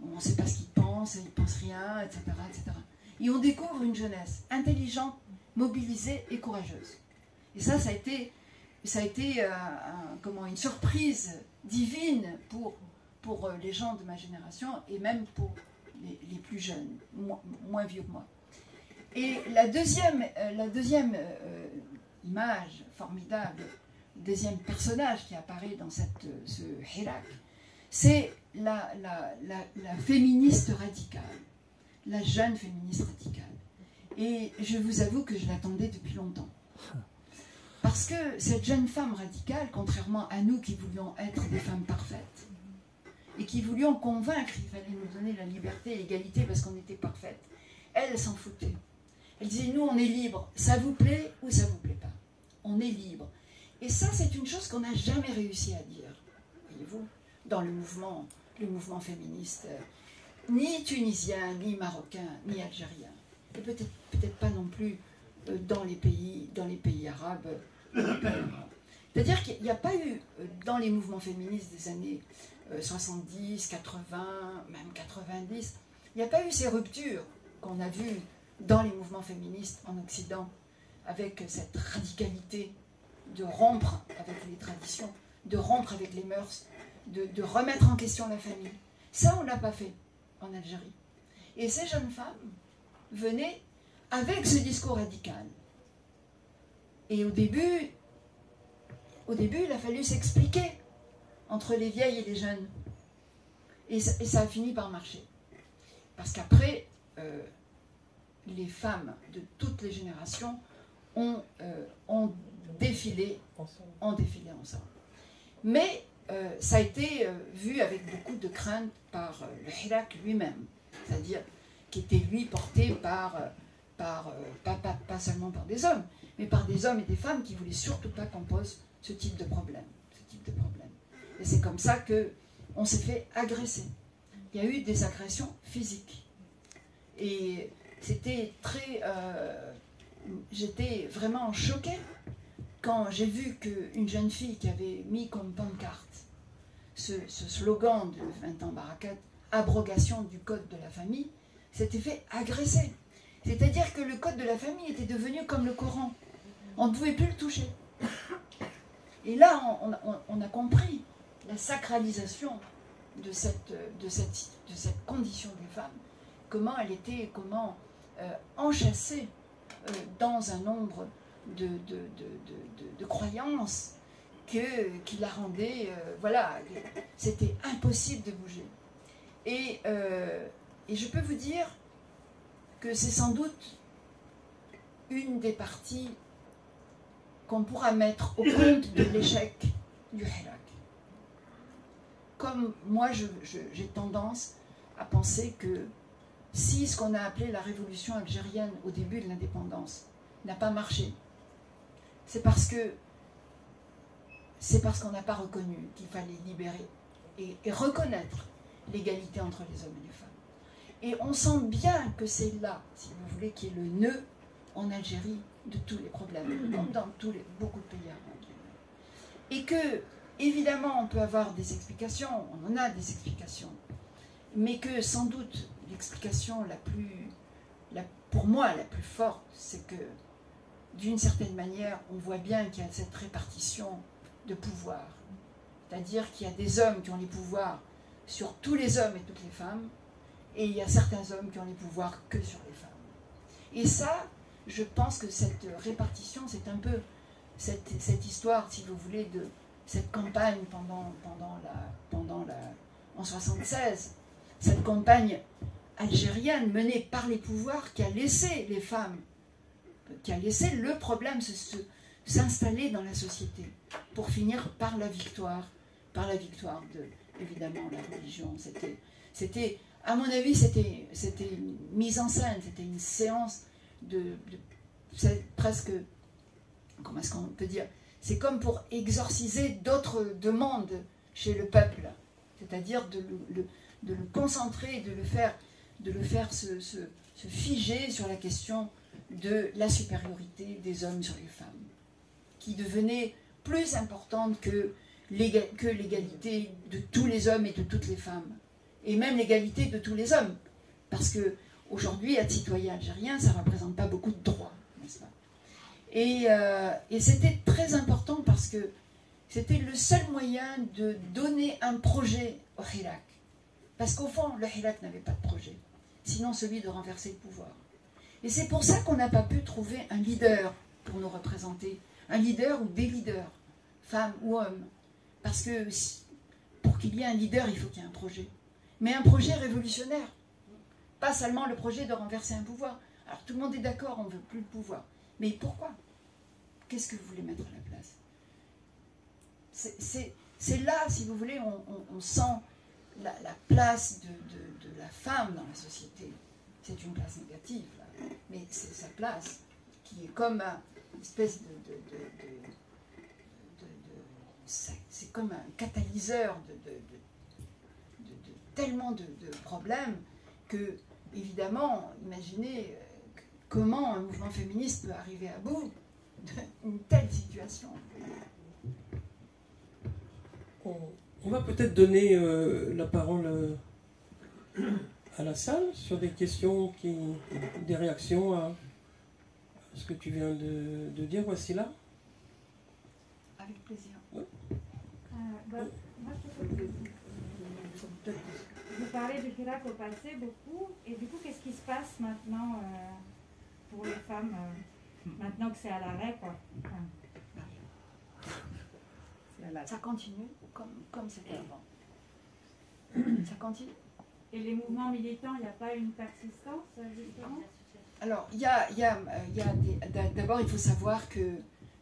on ne sait pas ce qu'ils pensent rien, etc., etc. Et on découvre une jeunesse intelligente, mobilisée et courageuse. Et ça a été une surprise divine pour les gens de ma génération et même pour les plus jeunes, moins vieux que moi. Et la deuxième image formidable, le deuxième personnage qui apparaît dans ce Hirak, c'est la féministe radicale, la jeune féministe radicale. Et je vous avoue que je l'attendais depuis longtemps. Parce que cette jeune femme radicale, contrairement à nous qui voulions être des femmes parfaites, et qui voulions convaincre qu'il fallait nous donner la liberté et l'égalité parce qu'on était parfaites, elle s'en foutait. Elle disait, nous on est libre, ça vous plaît ou ça vous plaît pas. On est libre. Et ça, c'est une chose qu'on n'a jamais réussi à dire, voyez-vous, dans le mouvement féministe, ni tunisien, ni marocain, ni algérien, et peut-être pas non plus dans les pays arabes. C'est-à-dire qu'il n'y a pas eu, dans les mouvements féministes des années 70, 80, même 90, il n'y a pas eu ces ruptures qu'on a vues dans les mouvements féministes en Occident, avec cette radicalité de rompre avec les traditions, de rompre avec les mœurs, de remettre en question la famille. Ça, on ne l'a pas fait en Algérie. Et ces jeunes femmes venaient avec ce discours radical. Et au début, il a fallu s'expliquer entre les vieilles et les jeunes. Et ça a fini par marcher. Parce qu'après, les femmes de toutes les générations ont défilé ensemble. Mais ça a été vu avec beaucoup de crainte par le Hirak lui-même, c'est-à-dire qui était lui porté pas seulement par des hommes, mais par des hommes et des femmes qui ne voulaient surtout pas qu'on pose ce type de problème. Et c'est comme ça qu'on s'est fait agresser. Il y a eu des agressions physiques. Et c'était très... j'étais vraiment choquée quand j'ai vu qu'une jeune fille qui avait mis comme pancarte ce slogan de 20 ans Barakat, abrogation du code de la famille, s'était fait agresser. C'est-à-dire que le code de la famille était devenu comme le Coran. On ne pouvait plus le toucher. Et là, on a compris la sacralisation de cette condition des femmes, comment elle était enchâssée dans un nombre de croyances qui la rendaient, voilà, c'était impossible de bouger. Et je peux vous dire que c'est sans doute une des parties qu'on pourra mettre au compte de l'échec du Hirak. Comme moi, j'ai tendance à penser que si ce qu'on a appelé la révolution algérienne au début de l'indépendance n'a pas marché, c'est parce qu'on n'a pas reconnu qu'il fallait libérer et reconnaître l'égalité entre les hommes et les femmes. Et on sent bien que c'est là, si vous voulez, qui est le nœud en Algérie de tous les problèmes, dans beaucoup de pays arabes. Et que, évidemment, on peut avoir des explications, on en a des explications, mais que sans doute l'explication pour moi la plus forte, c'est que d'une certaine manière, on voit bien qu'il y a cette répartition de pouvoir. C'est-à-dire qu'il y a des hommes qui ont les pouvoirs sur tous les hommes et toutes les femmes, et il y a certains hommes qui ont les pouvoirs que sur les femmes. Et ça, je pense que cette répartition, c'est un peu cette histoire, si vous voulez, de cette campagne en 76, cette campagne algérienne menée par les pouvoirs qui a laissé les femmes, qui a laissé le problème s'installer dans la société pour finir par la victoire de, évidemment, la religion. C'était, à mon avis, c'était une mise en scène, c'était une séance c'est presque, comment est-ce qu'on peut dire, c'est comme pour exorciser d'autres demandes chez le peuple, c'est-à-dire de le concentrer, de le faire se figer sur la question de la supériorité des hommes sur les femmes, qui devenait plus importante que l'égalité de tous les hommes et de toutes les femmes, et même l'égalité de tous les hommes, parce que aujourd'hui, être citoyen algérien, ça ne représente pas beaucoup de droits, n'est-ce pas? Et c'était très important parce que c'était le seul moyen de donner un projet au Hirak. Parce qu'au fond, le Hirak n'avait pas de projet, sinon celui de renverser le pouvoir. Et c'est pour ça qu'on n'a pas pu trouver un leader pour nous représenter, un leader ou des leaders, femmes ou hommes. Parce que pour qu'il y ait un leader, il faut qu'il y ait un projet. Mais un projet révolutionnaire. Pas seulement le projet de renverser un pouvoir. Alors tout le monde est d'accord, on ne veut plus le pouvoir. Mais pourquoi? Qu'est-ce que vous voulez mettre à la place? C'est là, si vous voulez, on sent la place de la femme dans la société. C'est une place négative, là. Mais c'est sa place qui est comme une espèce c'est comme un catalyseur de tellement de problèmes que, évidemment, imaginez comment un mouvement féministe peut arriver à bout d'une telle situation. On va peut-être donner la parole à la salle sur des questions, des réactions à ce que tu viens de dire. Voici là. Avec plaisir. Oui. Moi, vous parlez du Hirak au passé beaucoup, et du coup, qu'est-ce qui se passe maintenant pour les femmes, maintenant que c'est à l'arrêt, quoi? Ça continue comme c'était avant. Ça continue. Et les mouvements militants, il n'y a pas une persistance, justement? Alors, d'abord, il faut savoir que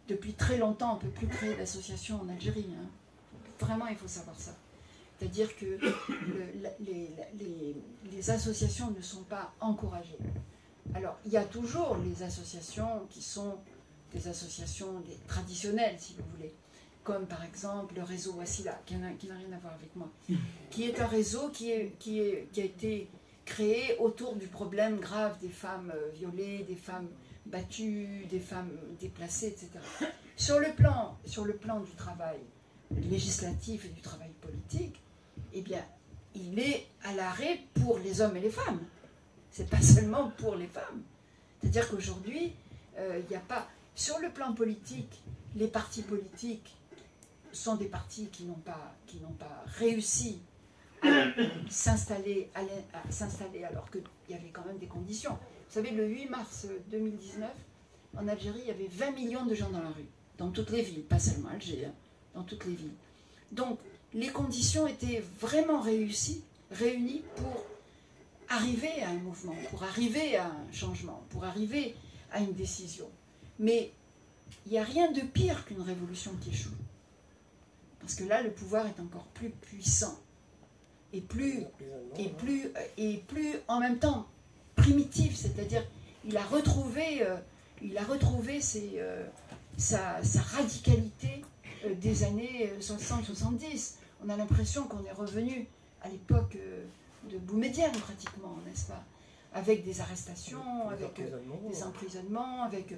depuis très longtemps, on ne peut plus créer d'associations en Algérie. Hein. Vraiment, il faut savoir ça. C'est-à-dire que les associations ne sont pas encouragées. Alors, il y a toujours les associations qui sont des associations traditionnelles, si vous voulez, comme par exemple le réseau Wassila, qui n'a rien à voir avec moi, qui est un réseau qui a été créé autour du problème grave des femmes violées, des femmes battues, des femmes déplacées, etc. Sur le plan du travail législatif et du travail politique, eh bien, il est à l'arrêt pour les hommes et les femmes. C'est pas seulement pour les femmes. C'est-à-dire qu'aujourd'hui, il n'y a pas... Sur le plan politique, les partis politiques sont des partis qui n'ont pas réussi à s'installer alors qu'il y avait quand même des conditions. Vous savez, le 8 mars 2019, en Algérie, il y avait 20 millions de gens dans la rue, dans toutes les villes, pas seulement Alger, hein, dans toutes les villes. Donc, les conditions étaient vraiment réunies pour arriver à un mouvement, pour arriver à un changement, pour arriver à une décision. Mais il n'y a rien de pire qu'une révolution qui échoue. Parce que là, le pouvoir est encore plus puissant et plus en même temps primitif, c'est-à-dire il a retrouvé sa radicalité des années 60-70. On a l'impression qu'on est revenu à l'époque de Boumedienne pratiquement, n'est-ce pas? Avec des arrestations, avec des emprisonnements, avec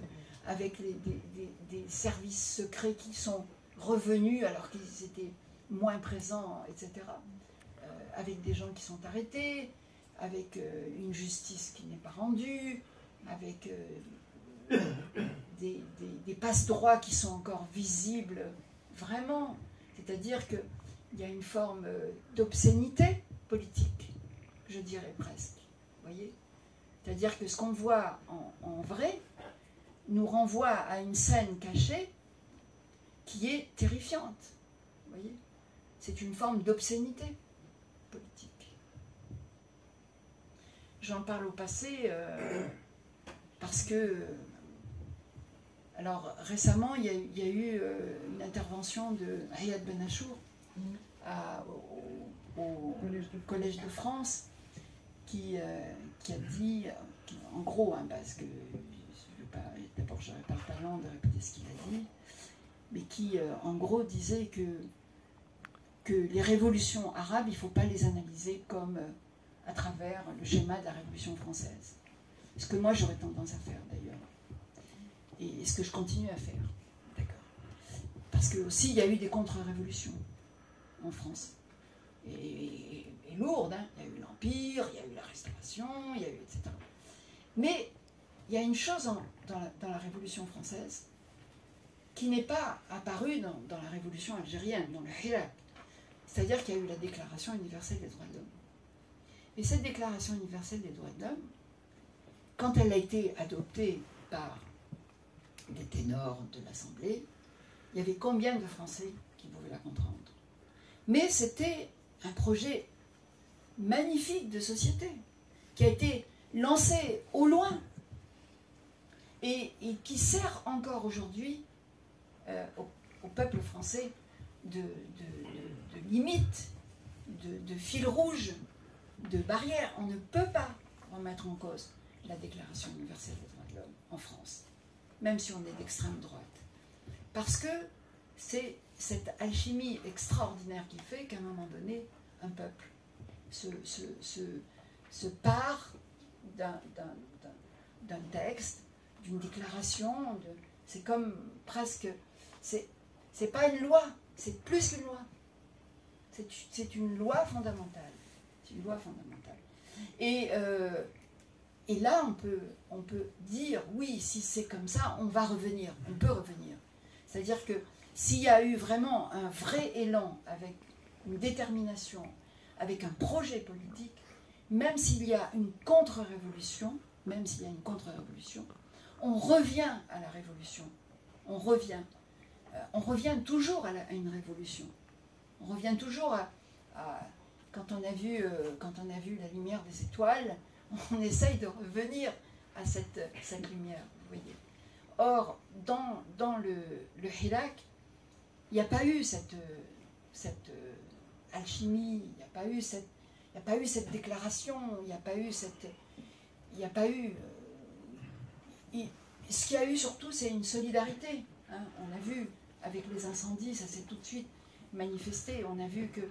des services secrets qui sont revenus alors qu'ils étaient moins présents, etc. Avec des gens qui sont arrêtés, avec une justice qui n'est pas rendue, avec des passe-droits qui sont encore visibles, vraiment. C'est-à-dire qu'il y a une forme d'obscénité politique, je dirais presque. Vous voyez? C'est-à-dire que ce qu'on voit en vrai, nous renvoie à une scène cachée qui est terrifiante. Vous voyez? C'est une forme d'obscénité politique. J'en parle au passé parce que... Alors, récemment, il y a eu une intervention de Riyad Ben Achour au Collège de France qui a dit, en gros, parce que d'abord, je n'aurais pas le talent de répéter ce qu'il a dit, mais qui, en gros, disait que les révolutions arabes, il ne faut pas les analyser comme à travers le schéma de la Révolution française. Ce que moi, j'aurais tendance à faire, d'ailleurs. Et ce que je continue à faire. D'accord. Parce que aussi, il y a eu des contre-révolutions en France. Et lourdes, hein. Il y a eu l'Empire, il y a eu la Restauration, il y a eu etc. Mais il y a une chose dans la Révolution française qui n'est pas apparue dans la Révolution algérienne, dans le Hirak. C'est-à-dire qu'il y a eu la Déclaration universelle des droits de l'homme. Et cette Déclaration universelle des droits de l'homme, quand elle a été adoptée par les ténors de l'Assemblée, il y avait combien de Français qui pouvaient la comprendre? Mais c'était un projet magnifique de société qui a été lancé au loin et qui sert encore aujourd'hui au peuple français de limite, de fil rouge, de barrière. On ne peut pas remettre en cause la Déclaration universelle des droits de l'homme en France, même si on est d'extrême droite. Parce que c'est cette alchimie extraordinaire qui fait qu'à un moment donné, un peuple se part d'un texte, d'une déclaration, c'est comme presque... C'est pas une loi, c'est plus qu'une loi. C'est une loi fondamentale. C'est une loi fondamentale. Et là, on peut dire, oui, si c'est comme ça, on va revenir, on peut revenir. C'est-à-dire que s'il y a eu vraiment un vrai élan, avec une détermination, avec un projet politique, même s'il y a une contre-révolution, on revient à la révolution. On revient toujours à une révolution. On revient toujours à quand on a vu la lumière des étoiles, on essaye de revenir à cette lumière, vous voyez. Or, dans le Hirak, il n'y a pas eu cette alchimie, il n'y a pas eu cette déclaration, il n'y a pas eu ce qu'il y a eu surtout, c'est une solidarité. Hein. On a vu avec les incendies, ça s'est tout de suite manifesté. On a vu que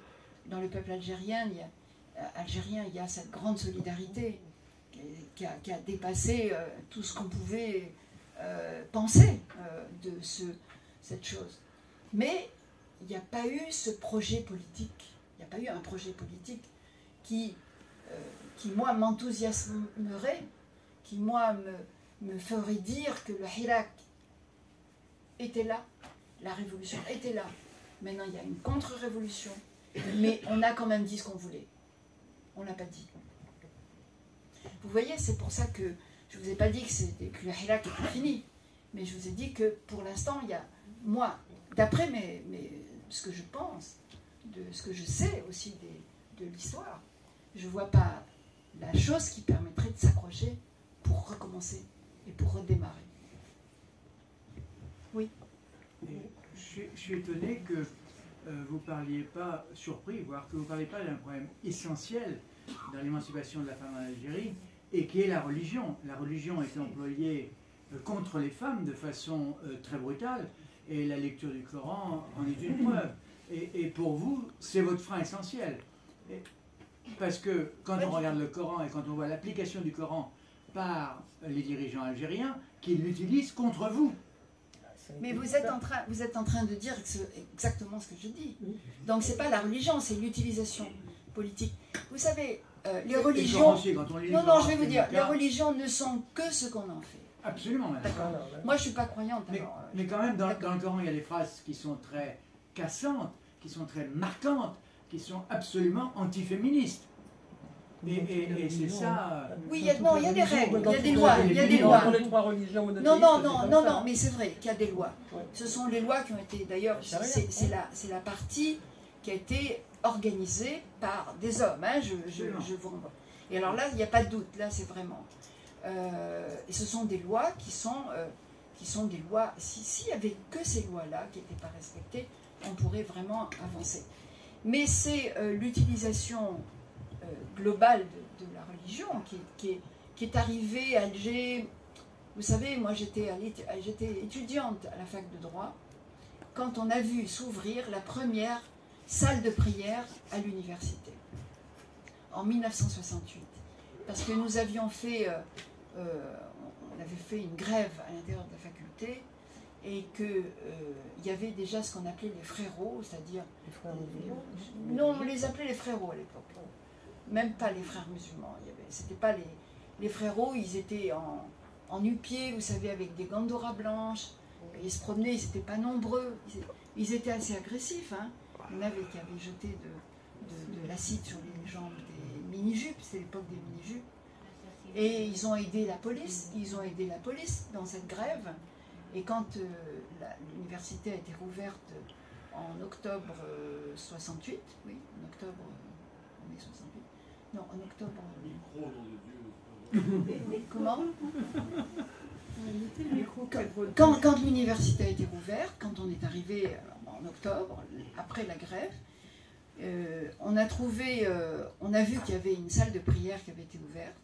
dans le peuple algérien, il y a cette grande solidarité qui a dépassé tout ce qu'on pouvait penser de cette chose. Mais il n'y a pas eu ce projet politique, il n'y a pas eu un projet politique qui moi, m'enthousiasmerait, qui, moi, me ferait dire que le Hirak était là, la révolution était là. Maintenant, il y a une contre-révolution, mais on a quand même dit ce qu'on voulait. On ne l'a pas dit. Vous voyez, c'est pour ça que je ne vous ai pas dit que le Hirak était fini, mais je vous ai dit que pour l'instant, il y a, moi, d'après ce que je pense, de ce que je sais aussi de l'histoire, je ne vois pas la chose qui permettrait de s'accrocher pour recommencer et pour redémarrer. Oui. Je suis étonné que vous ne parliez pas, surpris, voire que vous ne parliez pas d'un problème essentiel dans l'émancipation de la femme en Algérie, et qui est la religion. La religion est employée contre les femmes de façon très brutale, et la lecture du Coran en est une preuve. Et pour vous, c'est votre frein essentiel. Parce que quand on regarde le Coran et quand on voit l'application du Coran par les dirigeants algériens, qu'ils l'utilisent contre vous. Mais vous êtes en train de dire exactement ce que je dis. Donc c'est pas la religion, c'est l'utilisation politique. Vous savez, les religions... Non, je vais vous dire, les religions ne sont que ce qu'on en fait. Absolument. D'accord. Moi, je suis pas croyante. Mais quand même, dans le Coran, il y a des phrases qui sont très cassantes, qui sont très marquantes, qui sont absolument antiféministes. Et c'est ça. Oui, il y a des règles, il y a des lois, il y a des lois. Dans les trois religions monothéistes, Non, mais c'est vrai qu'il y a des lois. Ouais. Ce sont les lois qui ont été, d'ailleurs, c'est la partie qui a été organisée par des hommes, hein, je vous renvoie. Et alors là, il n'y a pas de doute, là c'est vraiment... et ce sont des lois qui sont des lois... S'il n'y avait que ces lois-là qui n'étaient pas respectées, on pourrait vraiment avancer. Mais c'est l'utilisation globale de la religion qui est arrivée à Alger. Vous savez, moi j'étais étudiante à la fac de droit quand on a vu s'ouvrir la première salle de prière à l'université en 1968. Parce que nous avions fait, on avait fait une grève à l'intérieur de la faculté et qu'il y avait déjà ce qu'on appelait les frérots, c'est-à-dire... Les frères musulmans. Non, on les appelait les frérots à l'époque. Même pas les frères musulmans. C'était pas les frérots, ils étaient en nu-pieds, vous savez, avec des gandoras blanches. Ils se promenaient, ils n'étaient pas nombreux. Ils étaient assez agressifs. Hein. Il y en avait qui avaient jeté de l'acide sur les jambes des mini-jupes, c'est l'époque des mini-jupes. Et ils ont aidé la police, dans cette grève. Et quand l'université a été rouverte en octobre 68, oui, en octobre, on est 68, non, en octobre... Comment? Quand l'université a été rouverte, quand on est arrivé en octobre, après la grève, on a vu qu'il y avait une salle de prière qui avait été ouverte,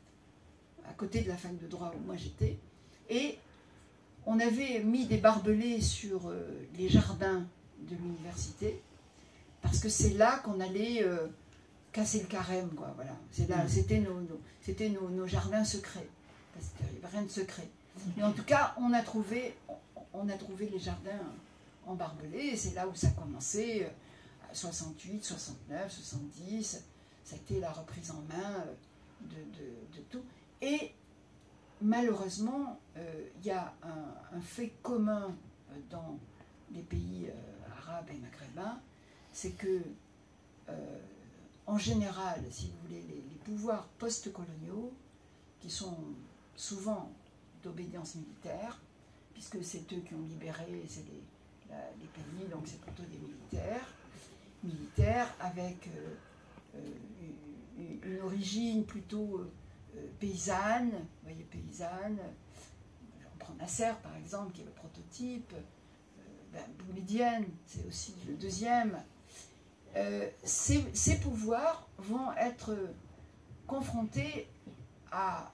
à côté de la fac de droit où moi j'étais, et on avait mis des barbelés sur les jardins de l'université, parce que c'est là qu'on allait casser le carême, quoi, voilà. C'était nos jardins secrets, parce qu'il n'y avait rien de secret. Mais en tout cas, on a trouvé les jardins en barbelés, et c'est là où ça a commencé, 68, 69, 70, ça a été la reprise en main de tout. Et malheureusement, il y a un fait commun dans les pays arabes et maghrébins, c'est que, en général, si vous voulez, les pouvoirs post-coloniaux, qui sont souvent d'obédience militaire, puisque c'est eux qui ont libéré les pays, donc c'est plutôt des militaires avec une origine plutôt paysanne, vous voyez, paysanne. On prend Nasser par exemple, qui est le prototype, Boumedienne, c'est aussi le deuxième. Ces pouvoirs vont être confrontés à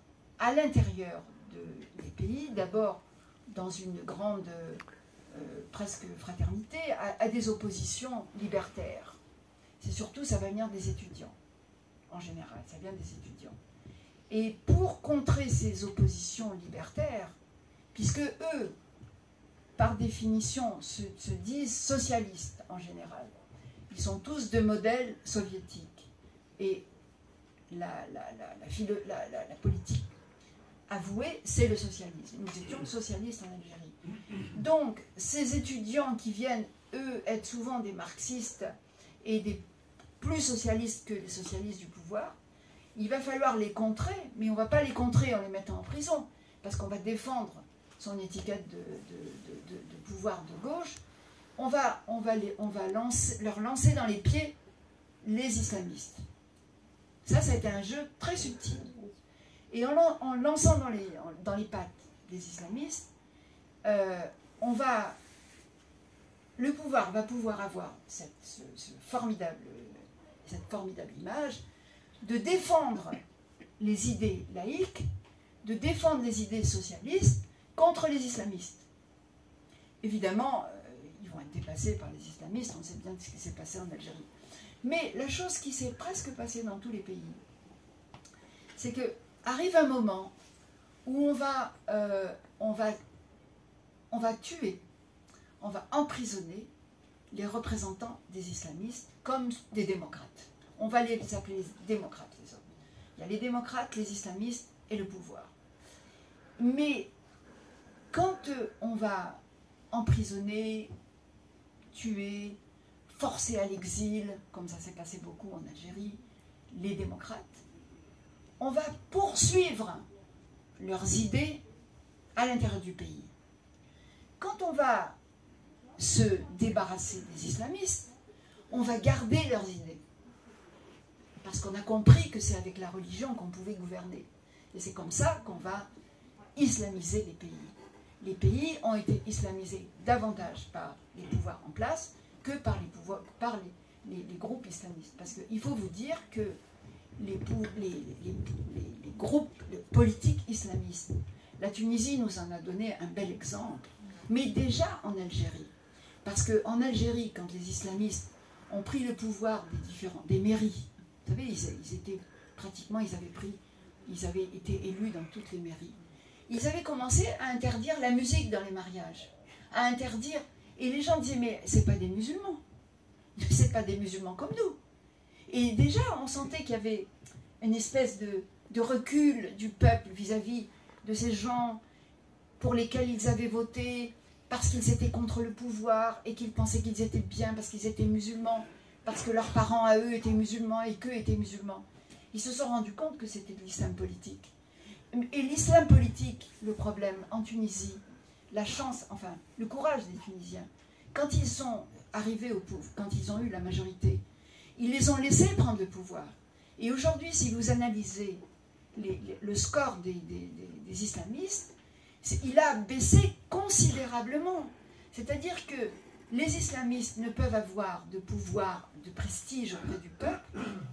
l'intérieur des pays, d'abord dans une grande presque fraternité, à des oppositions libertaires. C'est surtout, ça va venir des étudiants, en général, ça vient des étudiants. Et pour contrer ces oppositions libertaires, puisque eux, par définition, se disent socialistes en général, ils sont tous de modèle soviétique. Et la politique avouée, c'est le socialisme. Nous étions socialistes en Algérie. Donc, ces étudiants qui viennent, eux, être souvent des marxistes et des plus socialistes que les socialistes du pouvoir, il va falloir les contrer, mais on ne va pas les contrer en les mettant en prison, parce qu'on va défendre son étiquette de pouvoir de gauche. On va leur lancer dans les pieds les islamistes. Ça a été un jeu très subtil. Et en lançant dans les pattes des islamistes, le pouvoir va pouvoir avoir cette formidable image de défendre les idées laïques, de défendre les idées socialistes contre les islamistes. Évidemment, ils vont être dépassés par les islamistes, on sait bien ce qui s'est passé en Algérie. Mais la chose qui s'est presque passée dans tous les pays, c'est que arrive un moment où on va tuer, on va emprisonner les représentants des islamistes comme des démocrates. On va les appeler les démocrates, les hommes. Il y a les démocrates, les islamistes et le pouvoir. Mais quand on va emprisonner, tuer, forcer à l'exil, comme ça s'est passé beaucoup en Algérie, les démocrates, on va poursuivre leurs idées à l'intérieur du pays. Quand on va se débarrasser des islamistes, on va garder leurs idées. Parce qu'on a compris que c'est avec la religion qu'on pouvait gouverner. Et c'est comme ça qu'on va islamiser les pays. Les pays ont été islamisés davantage par les pouvoirs en place que par les groupes islamistes. Parce qu'il faut vous dire que les groupes politiques islamistes, la Tunisie nous en a donné un bel exemple, mais déjà en Algérie. Parce qu'en Algérie, quand les islamistes ont pris le pouvoir des mairies, vous savez, ils avaient été élus dans toutes les mairies. Ils avaient commencé à interdire la musique dans les mariages, à interdire, et les gens disaient, mais c'est pas des musulmans, c'est pas des musulmans comme nous. Et déjà, on sentait qu'il y avait une espèce de recul du peuple vis-à-vis de ces gens pour lesquels ils avaient voté parce qu'ils étaient contre le pouvoir et qu'ils pensaient qu'ils étaient bien parce qu'ils étaient musulmans, parce que leurs parents à eux étaient musulmans et qu'eux étaient musulmans. Ils se sont rendus compte que c'était de l'islam politique. Et l'islam politique, le problème en Tunisie, la chance, enfin le courage des Tunisiens, quand ils sont arrivés au pouvoir, quand ils ont eu la majorité, ils les ont laissés prendre le pouvoir. Et aujourd'hui, si vous analysez le score des islamistes, il a baissé considérablement. C'est-à-dire que les islamistes ne peuvent avoir de pouvoir, de prestige auprès du peuple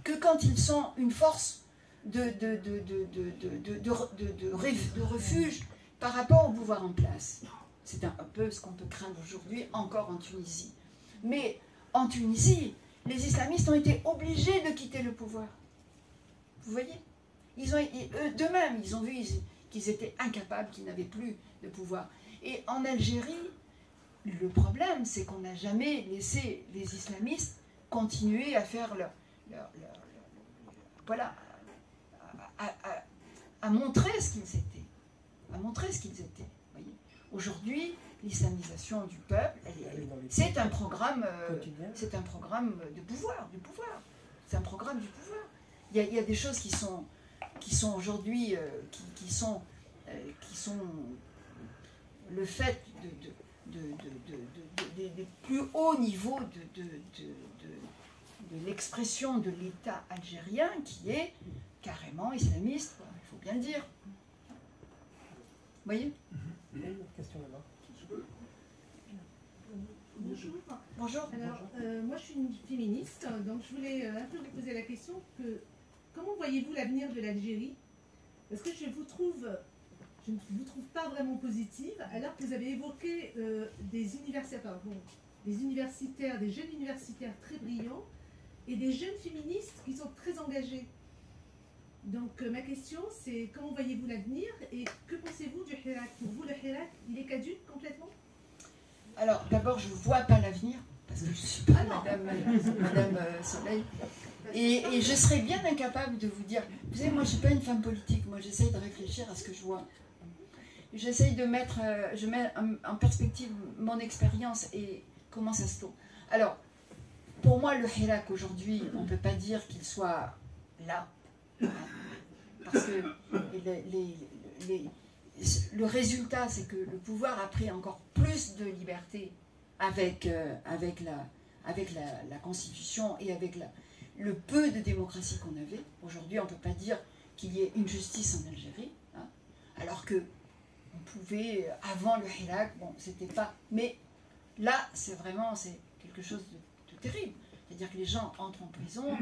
que quand ils sont une force de refuge par rapport au pouvoir en place. C'est un peu ce qu'on peut craindre aujourd'hui encore en Tunisie. Mais en Tunisie, les islamistes ont été obligés de quitter le pouvoir. Vous voyez, eux d'eux-mêmes, ils ont vu qu'ils étaient incapables, qu'ils n'avaient plus de pouvoir. Et en Algérie, le problème, c'est qu'on n'a jamais laissé les islamistes continuer à faire voilà, à montrer ce qu'ils étaient. À montrer ce qu'ils étaient. Aujourd'hui, l'islamisation du peuple, c'est un programme de pouvoir, du pouvoir. C'est un programme du pouvoir. Il y a des choses qui sont aujourd'hui, qui sont le fait des plus hauts niveaux de l'expression de l'État algérien qui est carrément islamiste, quoi, il faut bien le dire. Vous voyez ? Il y a une autre question là-bas. Bonjour. Bonjour. Alors, moi je suis une féministe, donc je voulais un peu vous poser la question que comment voyez-vous l'avenir de l'Algérie? Parce que je ne vous trouve pas vraiment positive, alors que vous avez évoqué des universitaires, des jeunes universitaires très brillants et des jeunes féministes qui sont très engagés. Donc ma question c'est comment voyez-vous l'avenir et que pensez-vous du Hirak? Pour vous le Hirak, il est caduque complètement? Alors d'abord je ne vois pas l'avenir, parce que je ne suis pas Madame Soleil. Et je serais bien incapable de vous dire, vous savez, moi je ne suis pas une femme politique, moi j'essaye de réfléchir à ce que je vois. J'essaye de mettre, je mets en perspective mon expérience et comment ça se tourne. Alors, pour moi le Hirak aujourd'hui, on ne peut pas dire qu'il soit là, parce que le résultat c'est que le pouvoir a pris encore plus de liberté avec la Constitution et avec le peu de démocratie qu'on avait. Aujourd'hui, on ne peut pas dire qu'il y ait une justice en Algérie, hein, alors que on pouvait, avant le Hirak, bon, c'était pas... Mais là, c'est quelque chose de terrible. C'est-à-dire que les gens entrent en prison,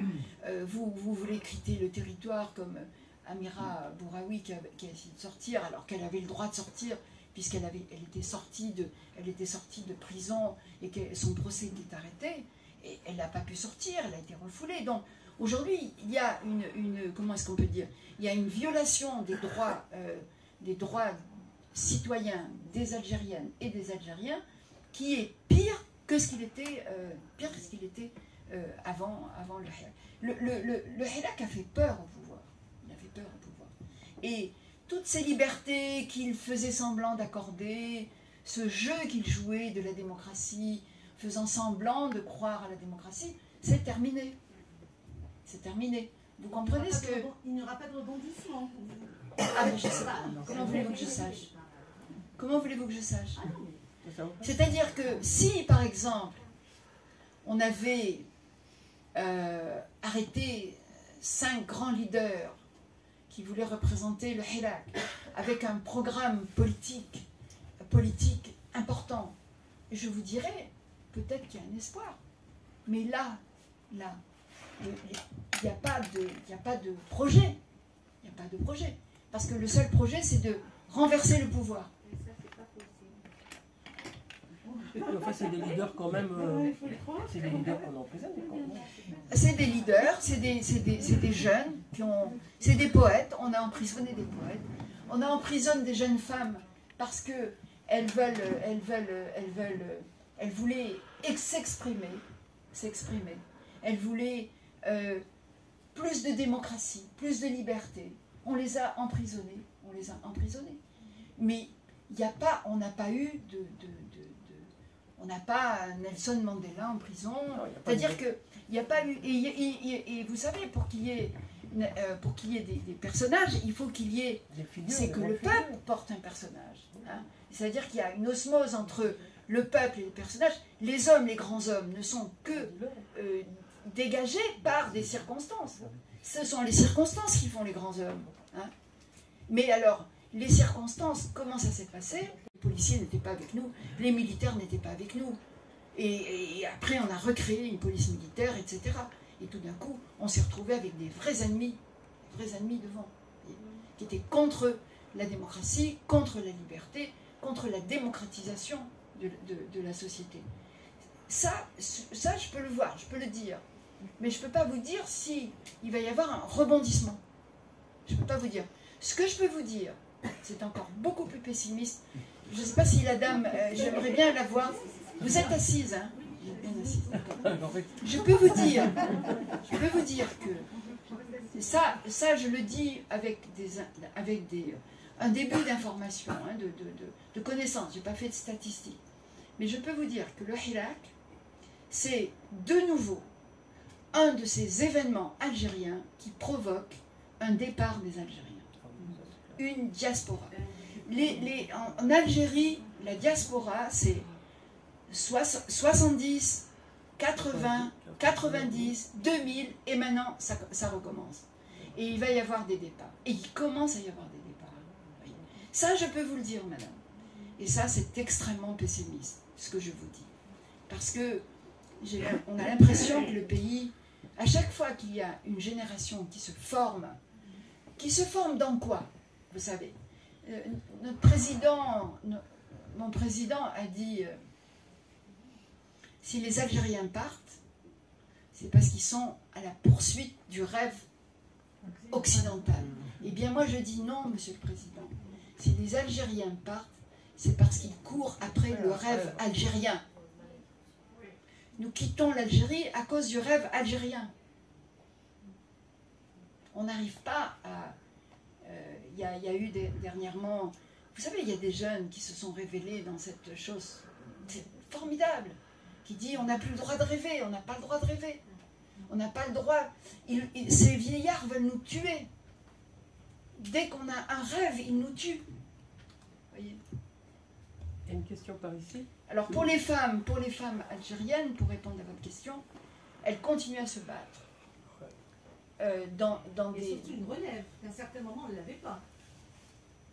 vous voulez quitter le territoire comme Amira Bouraoui qui a essayé de sortir, alors qu'elle avait le droit de sortir, puisqu'elle était sortie de prison et que son procès était arrêté. Et elle n'a pas pu sortir, elle a été refoulée. Donc aujourd'hui, il y a comment est-ce qu'on peut dire, il y a une violation des droits citoyens des Algériennes et des Algériens qui est pire que ce qu'il était, avant le Hirak. Le Hirak a fait peur au pouvoir. Il a fait peur au pouvoir. Et toutes ces libertés qu'il faisait semblant d'accorder, ce jeu qu'il jouait de la démocratie, faisant semblant de croire à la démocratie, c'est terminé. C'est terminé. Vous comprenez ce que... Il n'y aura pas de rebondissement. Ah, mais je sais pas. Comment voulez-vous que je sache? Comment voulez-vous que je sache? C'est-à-dire que si, par exemple, on avait arrêté 5 grands leaders qui voulaient représenter le Hirak avec un programme politique important, je vous dirais, peut-être qu'il y a un espoir. Mais là, il n'y a pas de projet. Il n'y a pas de projet. Parce que le seul projet, c'est de renverser le pouvoir. Et ça, c'est pas possible. Enfin, c'est des leaders quand même. C'est des leaders qu'on emprisonne quand même. C'est des leaders, c'est des jeunes, c'est des poètes. On a emprisonné des poètes. On emprisonne des jeunes femmes parce que elles voulaient s'exprimer. Elles voulaient plus de démocratie, plus de liberté. On les a emprisonnées. Mais on n'a pas eu on n'a pas Nelson Mandela en prison. C'est-à-dire qu'il n'y a pas eu... Et vous savez, pour qu'il y ait des personnages, il faut qu'il y ait... C'est que le peuple porte un personnage. Hein. C'est-à-dire qu'il y a une osmose entre le peuple et les personnages. Les hommes, les grands hommes, ne sont que dégagés par des circonstances. Ce sont les circonstances qui font les grands hommes. Hein. Mais alors, les circonstances, comment ça s'est passé? Les policiers n'étaient pas avec nous, les militaires n'étaient pas avec nous. Et après, on a recréé une police militaire, etc. Et tout d'un coup, on s'est retrouvé avec des vrais ennemis devant, qui étaient contre la démocratie, contre la liberté, contre la démocratisation de la société. Ça, je peux le voir, je peux le dire. Mais je ne peux pas vous dire si il va y avoir un rebondissement. Je ne peux pas vous dire. Ce que je peux vous dire, c'est encore beaucoup plus pessimiste. Je ne sais pas si la dame, j'aimerais bien la voir. Vous êtes assise, hein? Vous êtes bien assise, d'accord. Je peux vous dire que ça je le dis avec un début d'information, hein, de connaissances. Je n'ai pas fait de statistiques. Mais je peux vous dire que le Hirak, c'est de nouveau un de ces événements algériens qui provoque un départ des Algériens. Une diaspora. En Algérie, la diaspora, c'est 70, 80, 90, 2000, et maintenant, ça recommence. Et il va y avoir des départs. Et il commence à y avoir des départs. Ça, je peux vous le dire, madame. Et ça, c'est extrêmement pessimiste, ce que je vous dis. Parce que on a l'impression que le pays, à chaque fois qu'il y a une génération qui se forme dans quoi? Vous savez, mon président a dit, si les Algériens partent, c'est parce qu'ils sont à la poursuite du rêve occidental. Eh bien moi je dis non, monsieur le président. Si les Algériens partent, c'est parce qu'ils courent après le rêve algérien. Nous quittons l'Algérie à cause du rêve algérien. On n'arrive pas à... Il y a eu dernièrement... Vous savez, il y a des jeunes qui se sont révélés dans cette chose. C'est formidable. Qui dit, on n'a plus le droit de rêver, on n'a pas le droit de rêver. On n'a pas le droit... Ces vieillards veulent nous tuer. Dès qu'on a un rêve, ils nous tuent. Vous voyez ? Il y a une question par ici. Alors pour les femmes algériennes, pour répondre à votre question, elles continuent à se battre. Dans Et des... surtout une relève, qu'à un certain moment on ne l'avait pas.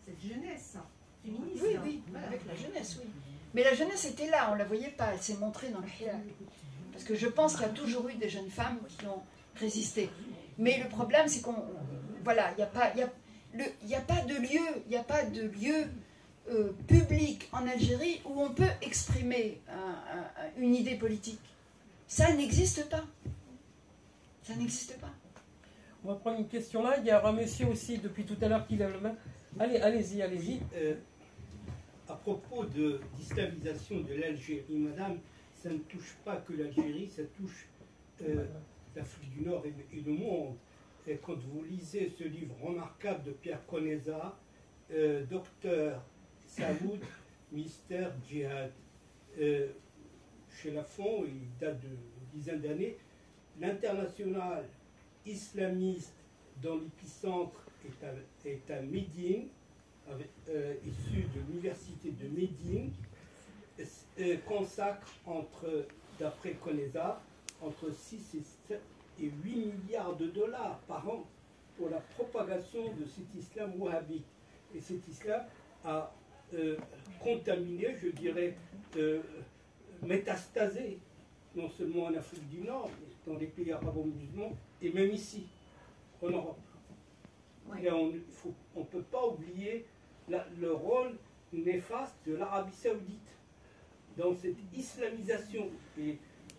Cette jeunesse féministe. Oui, oui, avec la jeunesse, oui. Mais la jeunesse était là, on ne la voyait pas, elle s'est montrée dans le Hirak. Parce que je pense qu'il y a toujours eu des jeunes femmes qui ont résisté. Mais le problème, c'est qu'on... Voilà, il n'y a pas de lieu public en Algérie où on peut exprimer une idée politique. Ça n'existe pas. Ça n'existe pas. On va prendre une question là. Il y a un monsieur aussi depuis tout à l'heure qui lève la main. Allez-y. À propos de l'islamisation de l'Algérie, madame, ça ne touche pas que l'Algérie, ça touche l'Afrique du Nord et le monde. Et quand vous lisez ce livre remarquable de Pierre Conesa, Docteur Saoud, Mystère Djihad, chez Lafon, il date d'une dizaine d'années, l'international islamiste dont l'épicentre est à Médine, issu de l'université de Médine, consacre d'après Conesa, entre 6 et 8 milliards de dollars par an pour la propagation de cet islam wahhabite. Et cet islam a contaminé, je dirais, métastasé, non seulement en Afrique du Nord, mais dans les pays arabo-musulmans, et même ici, en Europe. Ouais. Et on ne peut pas oublier le rôle néfaste de l'Arabie Saoudite dans cette islamisation. Et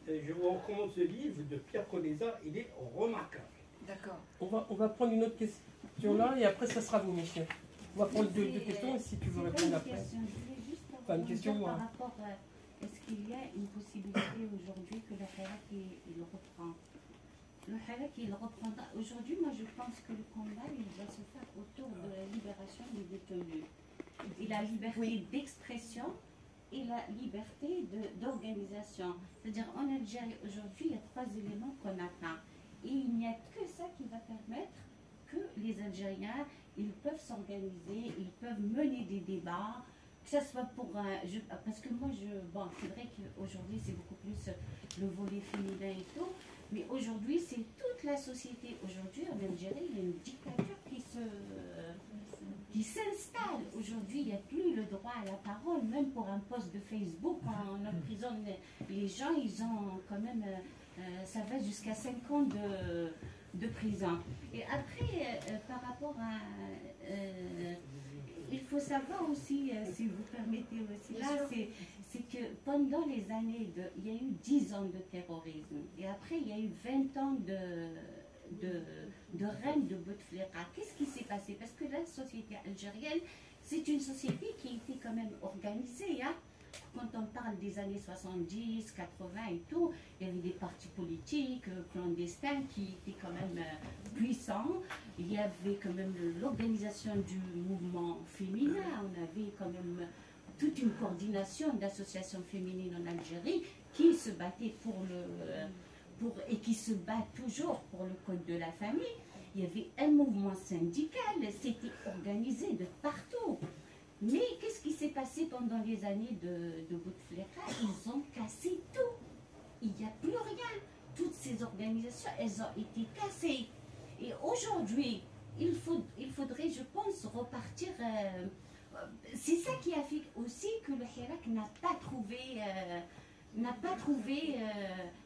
je vous recommande ce livre de Pierre Conesa, il est remarquable. D'accord. On va prendre une autre question là, et après ça sera vous, messieurs. On va prendre deux questions, et si tu veux répondre après. Je voulais juste Pas une question, par hein. rapport à est-ce qu'il y a une possibilité aujourd'hui que le Hirak il reprend. Le Hirak il reprendra. Aujourd'hui, moi je pense que le combat il va se faire autour de la libération des détenus. Et la liberté d'expression et la liberté d'organisation. C'est-à-dire en Algérie aujourd'hui, il y a 3 éléments qu'on atteint. Et il n'y a que ça qui va permettre que les Algériens, ils peuvent s'organiser, ils peuvent mener des débats, que ce soit pour parce que moi, bon, c'est vrai qu'aujourd'hui, c'est beaucoup plus le volet féminin et tout, mais aujourd'hui, c'est toute la société. Aujourd'hui, en Algérie, il y a une dictature qui s'installe. Aujourd'hui, il n'y a plus le droit à la parole, même pour un post de Facebook, on emprisonne les gens, ils ont quand même, ça va jusqu'à 5 ans de prison. Et après, par rapport à... il faut savoir aussi, si vous permettez aussi, là, c'est que pendant les années, il y a eu 10 ans de terrorisme, et après, il y a eu 20 ans de règne de Bouteflika. Qu'est-ce qui s'est passé? Parce que la société algérienne, c'est une société qui était quand même organisée, hein. Quand on parle des années 70, 80 et tout, il y avait des partis politiques clandestins qui étaient quand même puissants. Il y avait quand même l'organisation du mouvement féminin. On avait quand même toute une coordination d'associations féminines en Algérie qui se battaient et qui se battent toujours pour le code de la famille. Il y avait un mouvement syndical, c'était organisé de partout. Mais qu'est-ce qui s'est passé pendant les années de Bouteflika? Ils ont cassé tout. Il n'y a plus rien. Toutes ces organisations, elles ont été cassées. Et aujourd'hui, il faudrait, je pense, repartir. C'est ça qui a fait aussi que le Hirak n'a pas trouvé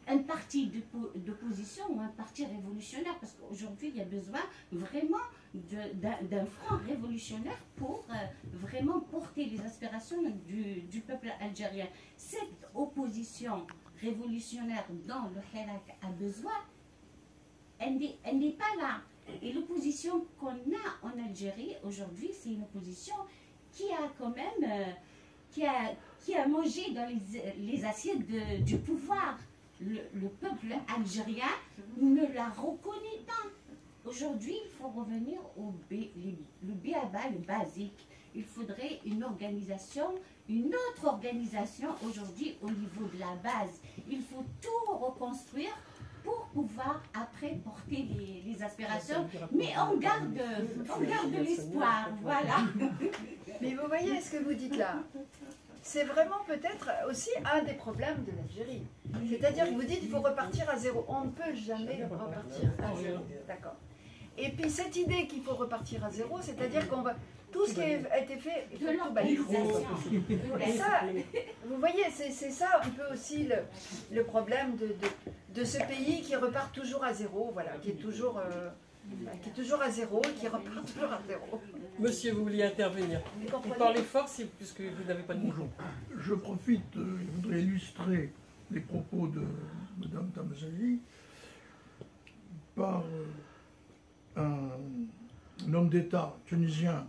un parti d'opposition ou un parti révolutionnaire, parce qu'aujourd'hui il y a besoin vraiment d'un front révolutionnaire pour vraiment porter les aspirations du peuple algérien. Cette opposition révolutionnaire dont le Hirak a besoin, elle n'est pas là. Et l'opposition qu'on a en Algérie aujourd'hui, c'est une opposition qui a quand même qui a mangé dans les assiettes du pouvoir. Le peuple algérien ne la reconnaît pas. Aujourd'hui, il faut revenir le b.a.-ba, le basique. Il faudrait une autre organisation aujourd'hui au niveau de la base. Il faut tout reconstruire pour pouvoir après porter les aspirations. Mais on garde l'espoir, voilà. Mais vous voyez ce que vous dites là, c'est vraiment peut-être aussi un des problèmes de l'Algérie. C'est-à-dire que vous dites qu'il faut repartir à zéro. On ne peut jamais repartir à zéro. D'accord. Et puis cette idée qu'il faut repartir à zéro, c'est-à-dire qu'on va... Tout ce qui a été fait, il faut tout balayer. Et ça, vous voyez, c'est ça un peu aussi le problème de ce pays qui repart toujours à zéro, voilà, qui est toujours à zéro et qui repart toujours à zéro. Monsieur, vous vouliez intervenir. Vous parlez fort puisque vous n'avez pas de micro. Je profite, je voudrais illustrer les propos de Mme Tamzali par un homme d'État tunisien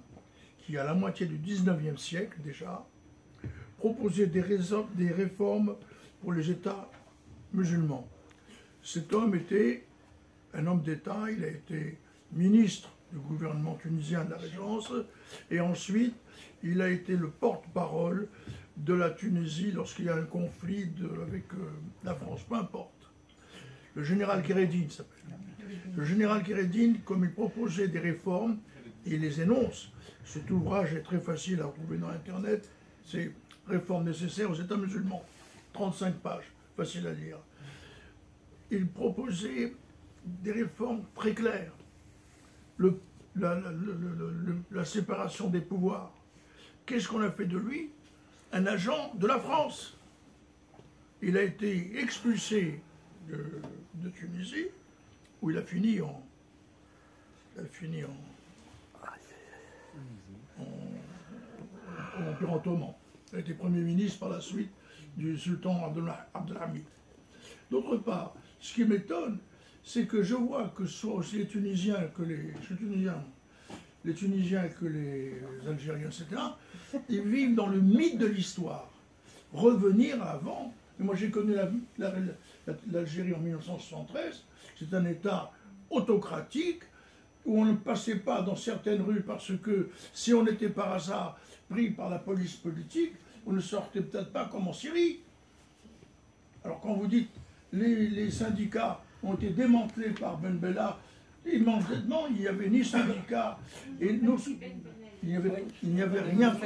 qui, à la moitié du 19e siècle déjà, proposait des réformes pour les États musulmans. Cet homme était un homme d'État, il a été ministre du gouvernement tunisien de la Régence, et ensuite il a été le porte-parole de la Tunisie lorsqu'il y a un conflit avec la France, peu importe. Le général Kérédine s'appelle. Le général Kéredine, comme il proposait des réformes, il les énonce. Cet ouvrage est très facile à retrouver dans Internet. C'est Réformes nécessaires aux États musulmans. 35 pages, facile à lire. Il proposait des réformes très claires. La séparation des pouvoirs. Qu'est-ce qu'on a fait de lui? Un agent de la France. Il a été expulsé de Tunisie, où il a fini en Empire ottoman. Il a été Premier ministre par la suite du sultan Abdelhamid. D'autre part, ce qui m'étonne, c'est que je vois que ce soit aussi les Tunisiens que les Algériens, etc., ils vivent dans le mythe de l'histoire. Revenir avant. Et moi, j'ai connu l'Algérie en 1973. C'est un État autocratique où on ne passait pas dans certaines rues parce que si on était par hasard pris par la police politique, on ne sortait peut-être pas comme en Syrie. Alors quand vous dites les syndicats ont été démantelés par Ben Bella, immédiatement il n'y avait ni syndicats et non, il n'y avait rien. Non,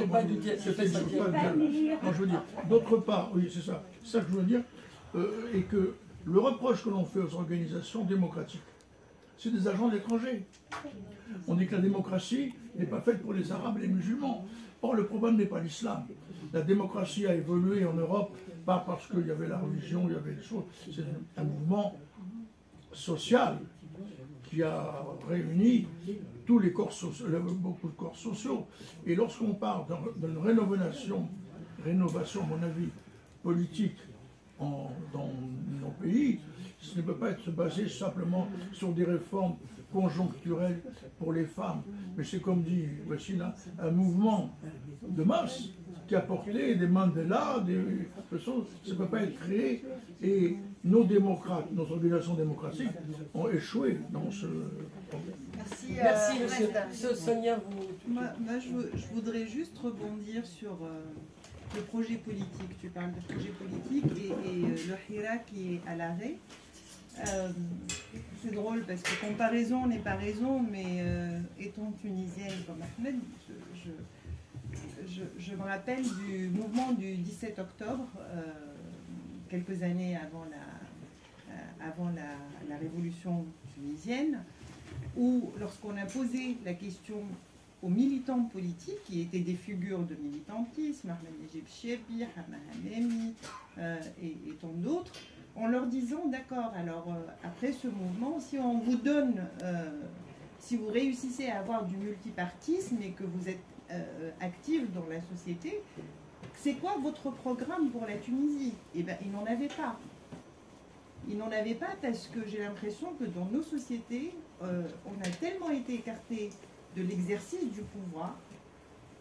je veux dire, d'autre part, oui c'est ça que je veux dire, et que le reproche que l'on fait aux organisations démocratiques, c'est des agents de l'étranger. On dit que la démocratie n'est pas faite pour les Arabes et les musulmans. Or, le problème n'est pas l'islam. La démocratie a évolué en Europe, pas parce qu'il y avait la religion, il y avait des choses. C'est un mouvement social qui a réuni tous les corps sociaux, beaucoup de corps sociaux. Et lorsqu'on parle d'une rénovation, à mon avis, politique dans nos pays, ce ne peut pas être basé simplement sur des réformes conjoncturelles pour les femmes. Mais c'est comme dit Wassila, un mouvement de masse qui a porté des Mandela, des personnes. Ça ne peut pas être créé. Et nos démocrates, nos organisations démocratiques ont échoué dans ce problème. Merci, monsieur. Sonia, moi, je voudrais juste rebondir sur le projet politique. Tu parles de projet politique et le Hirak qui est à l'arrêt. C'est drôle parce que comparaison n'est pas raison, mais étant tunisienne comme Ahmed, je me rappelle du mouvement du 17 octobre, quelques années avant la révolution tunisienne, où lorsqu'on a posé la question aux militants politiques, qui étaient des figures de militantisme, Ahmed Nejib Chebi, Hama Hamemi et tant d'autres, en leur disant, d'accord, alors après ce mouvement, si on vous donne, si vous réussissez à avoir du multipartisme et que vous êtes actif dans la société, c'est quoi votre programme pour la Tunisie? Eh bien, ils n'en avaient pas. Ils n'en avaient pas parce que j'ai l'impression que dans nos sociétés, on a tellement été écartés de l'exercice du pouvoir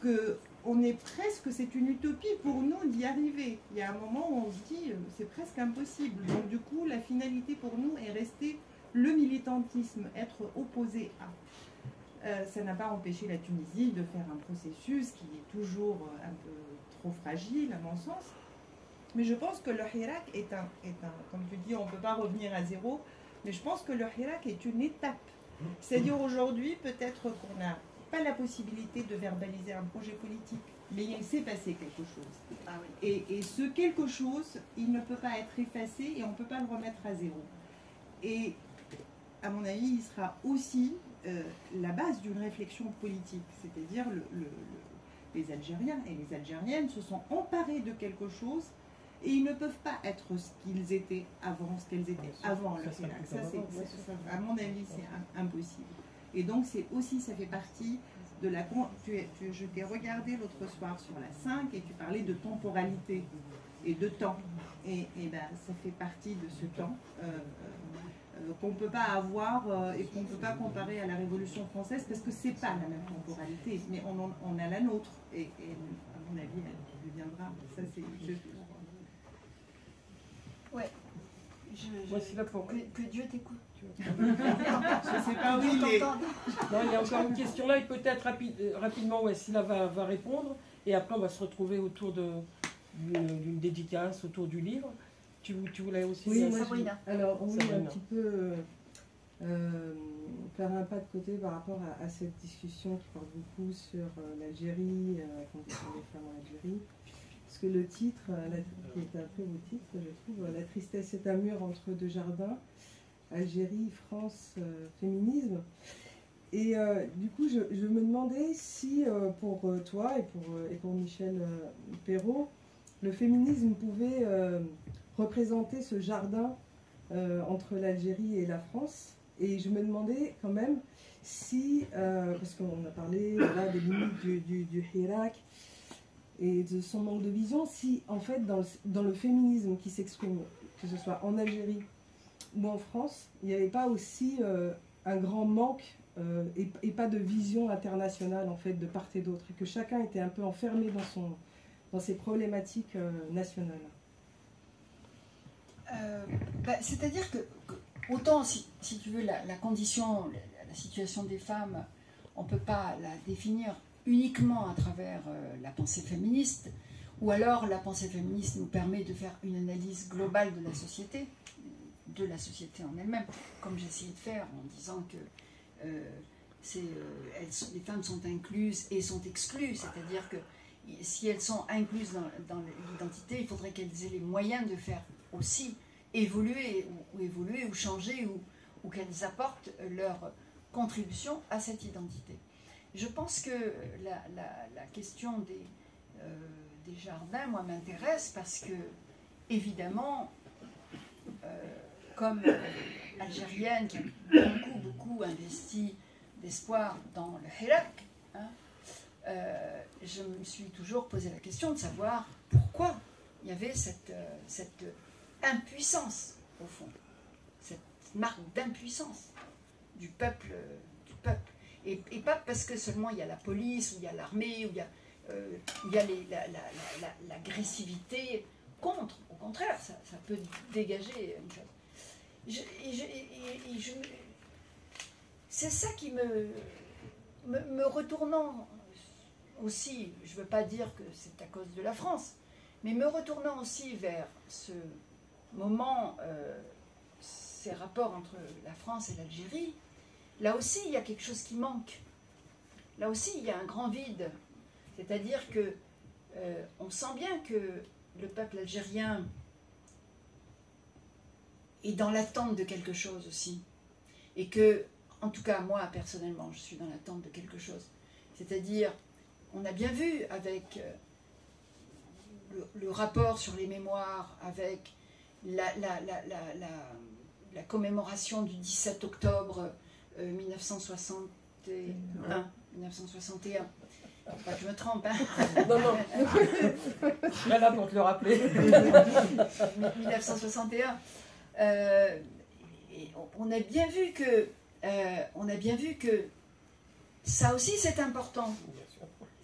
qu'on est presque, c'est une utopie pour nous d'y arriver. Il y a un moment où on se dit, c'est presque impossible. Donc du coup, la finalité pour nous est rester le militantisme, être opposé à. Ça n'a pas empêché la Tunisie de faire un processus qui est toujours un peu trop fragile, à mon sens. Mais je pense que le Hirak est un comme tu dis, on ne peut pas revenir à zéro, mais je pense que le Hirak est une étape. C'est-à-dire aujourd'hui, peut-être qu'on n'a pas la possibilité de verbaliser un projet politique, mais il s'est passé quelque chose. Ah oui. Et ce quelque chose, il ne peut pas être effacé et on ne peut pas le remettre à zéro. Et à mon avis, il sera aussi la base d'une réflexion politique, c'est-à-dire les Algériens et les Algériennes se sont emparés de quelque chose et ils ne peuvent pas être ce qu'ils étaient avant, ce qu'elles étaient avant le Hirak. Ça, à mon avis, c'est impossible. Et donc, c'est aussi, ça fait partie de la... Je t'ai regardé l'autre soir sur la 5 et tu parlais de temporalité et de temps. Et ben, ça fait partie de ce temps qu'on ne peut pas avoir et qu'on ne peut pas comparer à la Révolution française parce que c'est pas la même temporalité, mais on a la nôtre et à mon avis elle deviendra. Ça c'est. Ouais. Voici là pour. Que Dieu t'écoute. Je sais pas où il est. Non, il y a encore une question là et peut-être rapidement Wassila va répondre et après on va se retrouver autour d'une dédicace autour du livre. Tu voulais aussi... Oui, alors oui, un petit peu... faire un pas de côté par rapport à cette discussion qui porte beaucoup sur l'Algérie, la condition des femmes en Algérie. Parce que le titre, qui est un très beau titre, je trouve, La tristesse est un mur entre deux jardins, Algérie, France, féminisme. Et du coup, je me demandais si, pour toi et pour Michel Perrault, le féminisme pouvait représenter ce jardin entre l'Algérie et la France. Et je me demandais quand même si, parce qu'on a parlé là, des limites du Hirak et de son manque de vision, si en fait dans le féminisme qui s'exprime, que ce soit en Algérie ou en France, il n'y avait pas aussi un grand manque et pas de vision internationale en fait de part et d'autre, et que chacun était un peu enfermé dans ses problématiques nationales. C'est-à-dire que autant, si tu veux, la condition, la situation des femmes, on ne peut pas la définir uniquement à travers la pensée féministe, ou alors la pensée féministe nous permet de faire une analyse globale de la société en elle-même, comme j'ai essayé de faire en disant que les femmes sont incluses et sont exclues, c'est-à-dire que si elles sont incluses dans l'identité, il faudrait qu'elles aient les moyens de faire aussi évoluer ou changer ou qu'elles apportent leur contribution à cette identité. Je pense que la question des jardins, moi, m'intéresse parce que, évidemment, comme algérienne qui a beaucoup investi d'espoir dans le Hirak, je me suis toujours posé la question de savoir pourquoi il y avait cette impuissance, au fond, cette marque d'impuissance du peuple. Et pas parce que seulement il y a la police, ou il y a l'armée, ou il y a l'agressivité contre. Au contraire, ça peut dégager une chose. C'est ça qui me retournant aussi, je ne veux pas dire que c'est à cause de la France, mais me retournant aussi vers ce moment, ces rapports entre la France et l'Algérie, là aussi il y a quelque chose qui manque. Là aussi il y a un grand vide. C'est-à-dire que on sent bien que le peuple algérien est dans l'attente de quelque chose aussi. Et que, en tout cas moi personnellement, je suis dans l'attente de quelque chose. C'est-à-dire, on a bien vu avec le rapport sur les mémoires, avec la commémoration du 17 octobre 1961. Enfin, je me trompe, hein. Non. Je suis là pour te le rappeler. 1961. Et on a bien vu que ça aussi c'est important.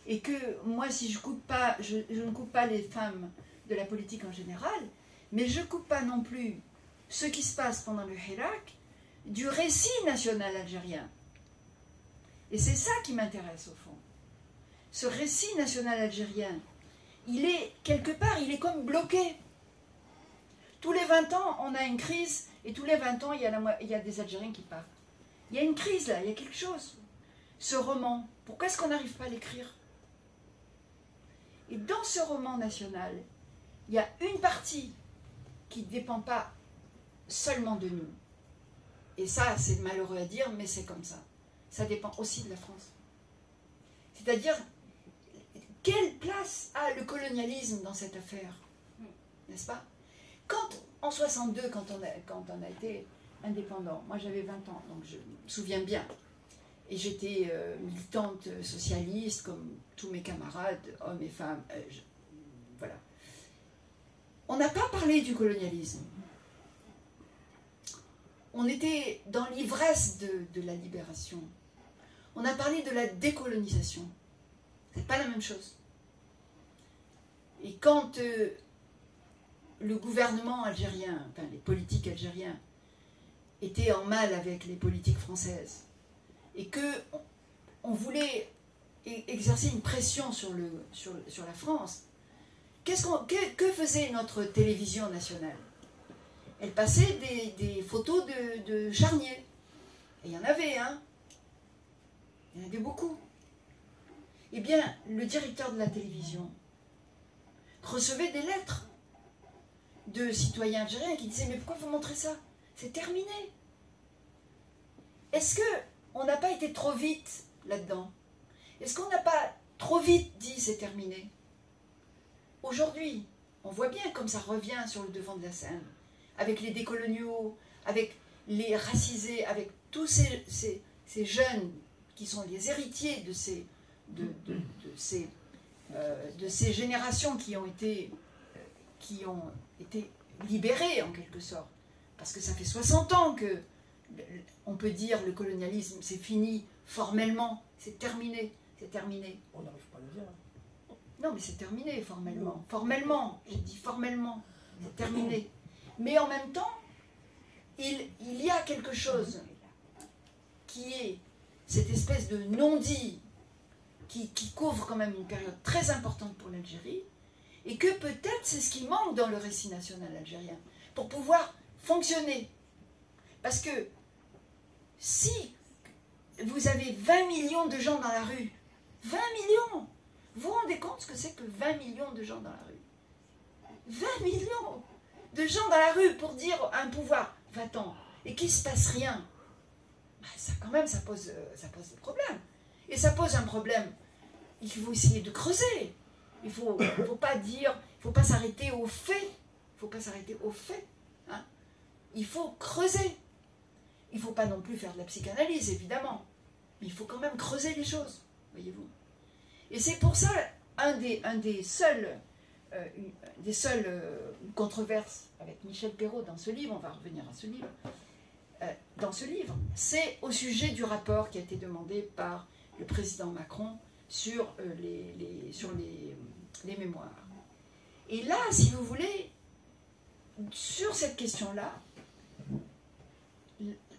Et que moi, si je coupe pas, je ne coupe pas les femmes de la politique en général, mais je ne coupe pas non plus ce qui se passe pendant le Hirak du récit national algérien. Et c'est ça qui m'intéresse au fond. Ce récit national algérien, il est quelque part, il est comme bloqué. Tous les 20 ans, on a une crise, et tous les 20 ans, il y a des Algériens qui partent. Il y a une crise là, il y a quelque chose. Ce roman, pourquoi est-ce qu'on n'arrive pas à l'écrire? Et dans ce roman national, il y a une partie qui ne dépend pas seulement de nous. Et ça, c'est malheureux à dire, mais c'est comme ça. Ça dépend aussi de la France. C'est-à-dire, quelle place a le colonialisme dans cette affaire? N'est-ce pas? En 62, quand on a été indépendant, moi j'avais 20 ans, donc je me souviens bien. Et j'étais militante socialiste, comme tous mes camarades, hommes et femmes. Voilà. On n'a pas parlé du colonialisme. On était dans l'ivresse de la libération. On a parlé de la décolonisation. C'est pas la même chose. Et quand le gouvernement algérien, enfin les politiques algériens, étaient en mal avec les politiques françaises, et qu'on voulait exercer une pression sur la France, que faisait notre télévision nationale? Elle passait des photos de charniers. et il y en avait, hein, il y en avait beaucoup, eh bien, le directeur de la télévision recevait des lettres de citoyens algériens qui disaient « Mais pourquoi vous montrez ça? C'est terminé. » Est-ce qu'on n'a pas été trop vite là-dedans? Est-ce qu'on n'a pas trop vite dit « c'est terminé » Aujourd'hui, on voit bien comme ça revient sur le devant de la scène, avec les décoloniaux, avec les racisés, avec tous ces jeunes qui sont les héritiers de ces générations qui ont été libérées en quelque sorte. Parce que ça fait 60 ans que, on peut dire, le colonialisme, c'est fini formellement, c'est terminé, c'est terminé. On n'arrive pas à le dire. Non, mais c'est terminé formellement. Formellement, j'ai dit formellement, c'est terminé. Mais en même temps, il y a quelque chose qui est cette espèce de non-dit qui couvre quand même une période très importante pour l'Algérie, et que peut-être c'est ce qui manque dans le récit national algérien, pour pouvoir fonctionner. Parce que si vous avez 20 millions de gens dans la rue, 20 millions, vous vous rendez compte ce que c'est que 20 millions de gens dans la rue? 20 millions de gens dans la rue pour dire à un pouvoir, va-t'en, et qu'il ne se passe rien. Ben ça quand même, ça pose des problèmes. Et ça pose un problème. Il faut essayer de creuser. Il ne faut pas dire, il ne faut pas s'arrêter aux faits. Il ne faut pas s'arrêter aux faits. Hein. Il faut creuser. Il ne faut pas non plus faire de la psychanalyse, évidemment. Mais il faut quand même creuser les choses, voyez-vous. Et c'est pour ça, une des seules controverses avec Michel Perrault dans ce livre, on va revenir à ce livre, dans ce livre, c'est au sujet du rapport qui a été demandé par le président Macron sur les mémoires. Et là, si vous voulez, sur cette question-là,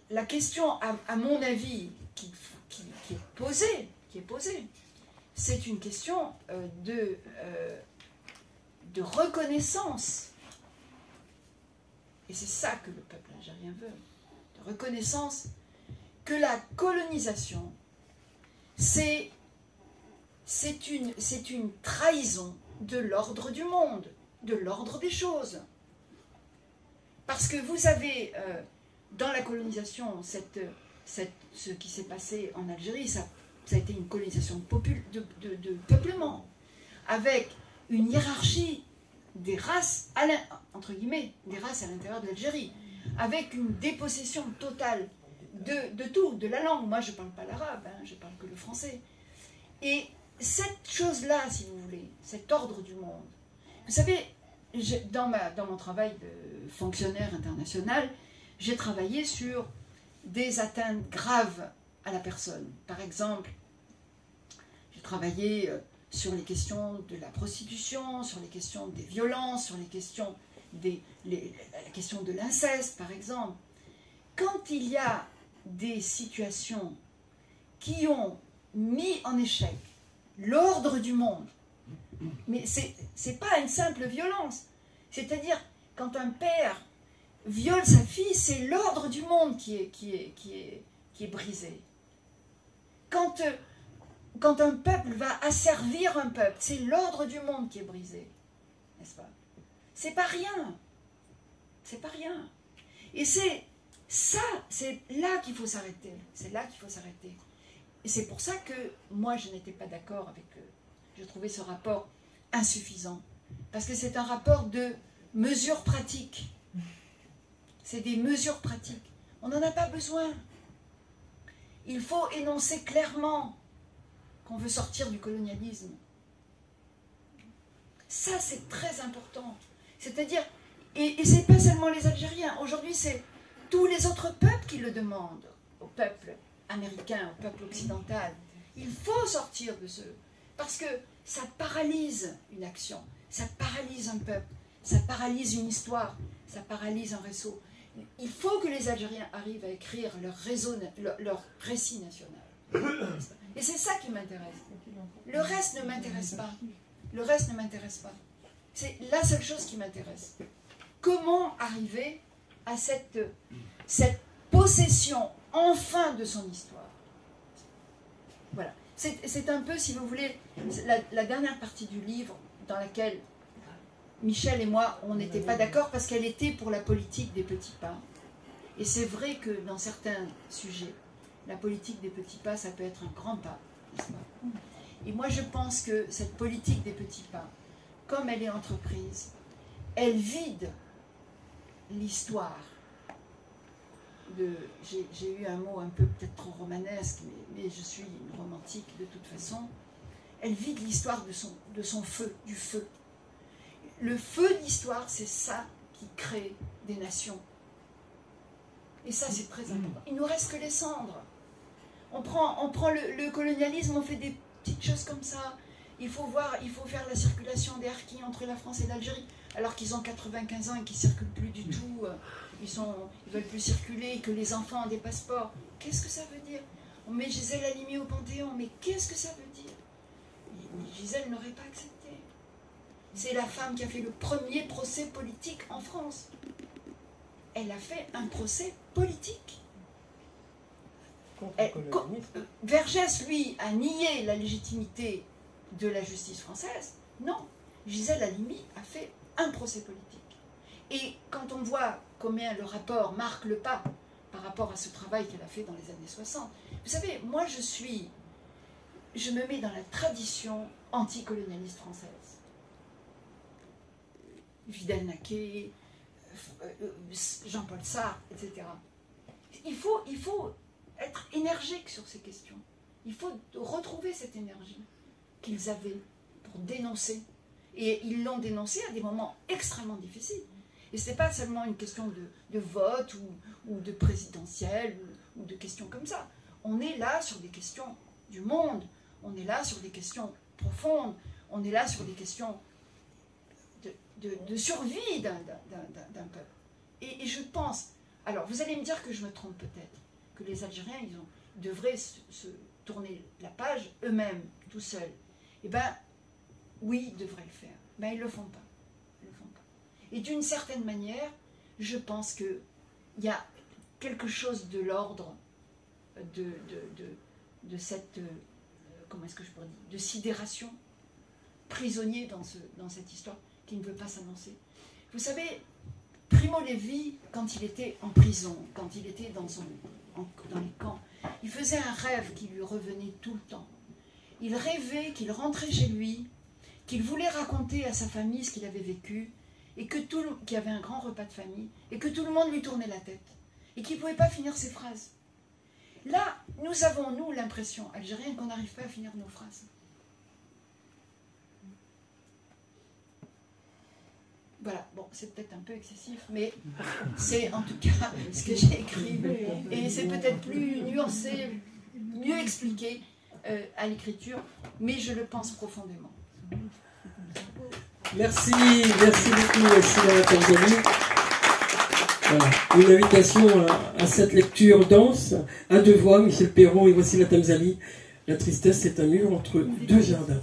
la question, à mon avis, qui est posée, c'est une question de reconnaissance. Et c'est ça que le peuple algérien veut. De reconnaissance que la colonisation, c'est une trahison de l'ordre du monde, de l'ordre des choses. Parce que vous avez, dans la colonisation, ce qui s'est passé en Algérie, ça a été une colonisation de peuplement, avec une hiérarchie des races, entre guillemets, des races à l'intérieur de l'Algérie, avec une dépossession totale de tout, de la langue. Moi, je ne parle pas l'arabe, hein, je parle que le français. Et cette chose-là, si vous voulez, cet ordre du monde, vous savez, dans mon travail de fonctionnaire international, j'ai travaillé sur des atteintes graves à la personne. Par exemple, j'ai travaillé sur les questions de la prostitution, sur les questions des violences, sur les questions la question de l'inceste, par exemple. Quand il y a des situations qui ont mis en échec l'ordre du monde, mais c'est pas une simple violence, c'est-à-dire quand un père viole sa fille, c'est l'ordre du monde qui est brisé. Quand un peuple va asservir un peuple, c'est l'ordre du monde qui est brisé, n'est-ce pas? C'est pas rien. C'est pas rien. Et c'est là qu'il faut s'arrêter. C'est là qu'il faut s'arrêter. Et c'est pour ça que moi, je n'étais pas d'accord avec eux. Je trouvais ce rapport insuffisant. Parce que c'est un rapport de mesures pratiques. C'est des mesures pratiques. On n'en a pas besoin. Il faut énoncer clairement qu'on veut sortir du colonialisme. Ça, c'est très important. C'est-à-dire, et ce n'est pas seulement les Algériens. Aujourd'hui, c'est tous les autres peuples qui le demandent. Au peuple américain, au peuple occidental. Il faut sortir de ce... Parce que ça paralyse une action. Ça paralyse un peuple. Ça paralyse une histoire. Ça paralyse un réseau. Il faut que les Algériens arrivent à écrire leur récit national. Et c'est ça qui m'intéresse. Le reste ne m'intéresse pas. Le reste ne m'intéresse pas. C'est la seule chose qui m'intéresse. Comment arriver à cette possession enfin de son histoire. Voilà. C'est un peu, si vous voulez, la dernière partie du livre dans laquelle Michel et moi, on n'était pas d'accord parce qu'elle était pour la politique des petits pas. Et c'est vrai que dans certains sujets, la politique des petits pas, ça peut être un grand pas, n'est-ce pas? Et moi, je pense que cette politique des petits pas, comme elle est entreprise, elle vide l'histoire de... J'ai eu un mot un peu peut-être trop romanesque, mais je suis une romantique de toute façon. Elle vide l'histoire de son feu, du feu. Le feu d'histoire, c'est ça qui crée des nations. Et ça, c'est très important. Il nous reste que les cendres. On prend le colonialisme, on fait des petites choses comme ça. Il faut faire la circulation des harkis entre la France et l'Algérie, alors qu'ils ont 95 ans et qu'ils ne circulent plus du tout. Ils veulent plus circuler, que les enfants ont des passeports. Qu'est-ce que ça veut dire? On met Gisèle Halimi au Panthéon, mais qu'est-ce que ça veut dire? Gisèle n'aurait pas accepté. C'est la femme qui a fait le premier procès politique en France. Elle a fait un procès politique. Vergès, lui, a nié la légitimité de la justice française. Non, Gisèle Halimi a fait un procès politique. Et quand on voit combien le rapport marque le pas par rapport à ce travail qu'elle a fait dans les années 60, vous savez, moi je me mets dans la tradition anticolonialiste française. Vidal Naquet, Jean-Paul Sartre, etc. Il faut être énergique sur ces questions. Il faut retrouver cette énergie qu'ils avaient pour dénoncer. Et ils l'ont dénoncé à des moments extrêmement difficiles. Et ce n'est pas seulement une question de vote ou de présidentielle ou de questions comme ça. On est là sur des questions du monde, on est là sur des questions profondes, on est là sur des questions de survie d'un peuple. Et je pense, alors vous allez me dire que je me trompe peut-être, que les Algériens, ils devraient se tourner la page eux-mêmes, tout seuls. Eh bien, oui, ils devraient le faire. Mais ils ne le font pas. Ils le font pas. Et d'une certaine manière, je pense qu'il y a quelque chose de l'ordre de cette, comment est-ce que je pourrais dire, de sidération, prisonnier dans cette histoire, qui ne veut pas s'annoncer. Vous savez, Primo Levi, quand il était en prison, quand il était dans les camps, il faisait un rêve qui lui revenait tout le temps. Il rêvait qu'il rentrait chez lui, qu'il voulait raconter à sa famille ce qu'il avait vécu, et qu'il y avait un grand repas de famille, et que tout le monde lui tournait la tête, et qu'il ne pouvait pas finir ses phrases. Là, nous avons, nous, l'impression, algérienne, qu'on n'arrive pas à finir nos phrases. Voilà, bon, c'est peut-être un peu excessif, mais c'est en tout cas ce que j'ai écrit. Et c'est peut-être plus nuancé, mieux expliqué à l'écriture, mais je le pense profondément. Merci beaucoup, Wassila Tamzali. Voilà. Une invitation à cette lecture dense, à deux voix, Michel Perrault et Wassila Tamzali. La tristesse, c'est un mur entre deux jardins.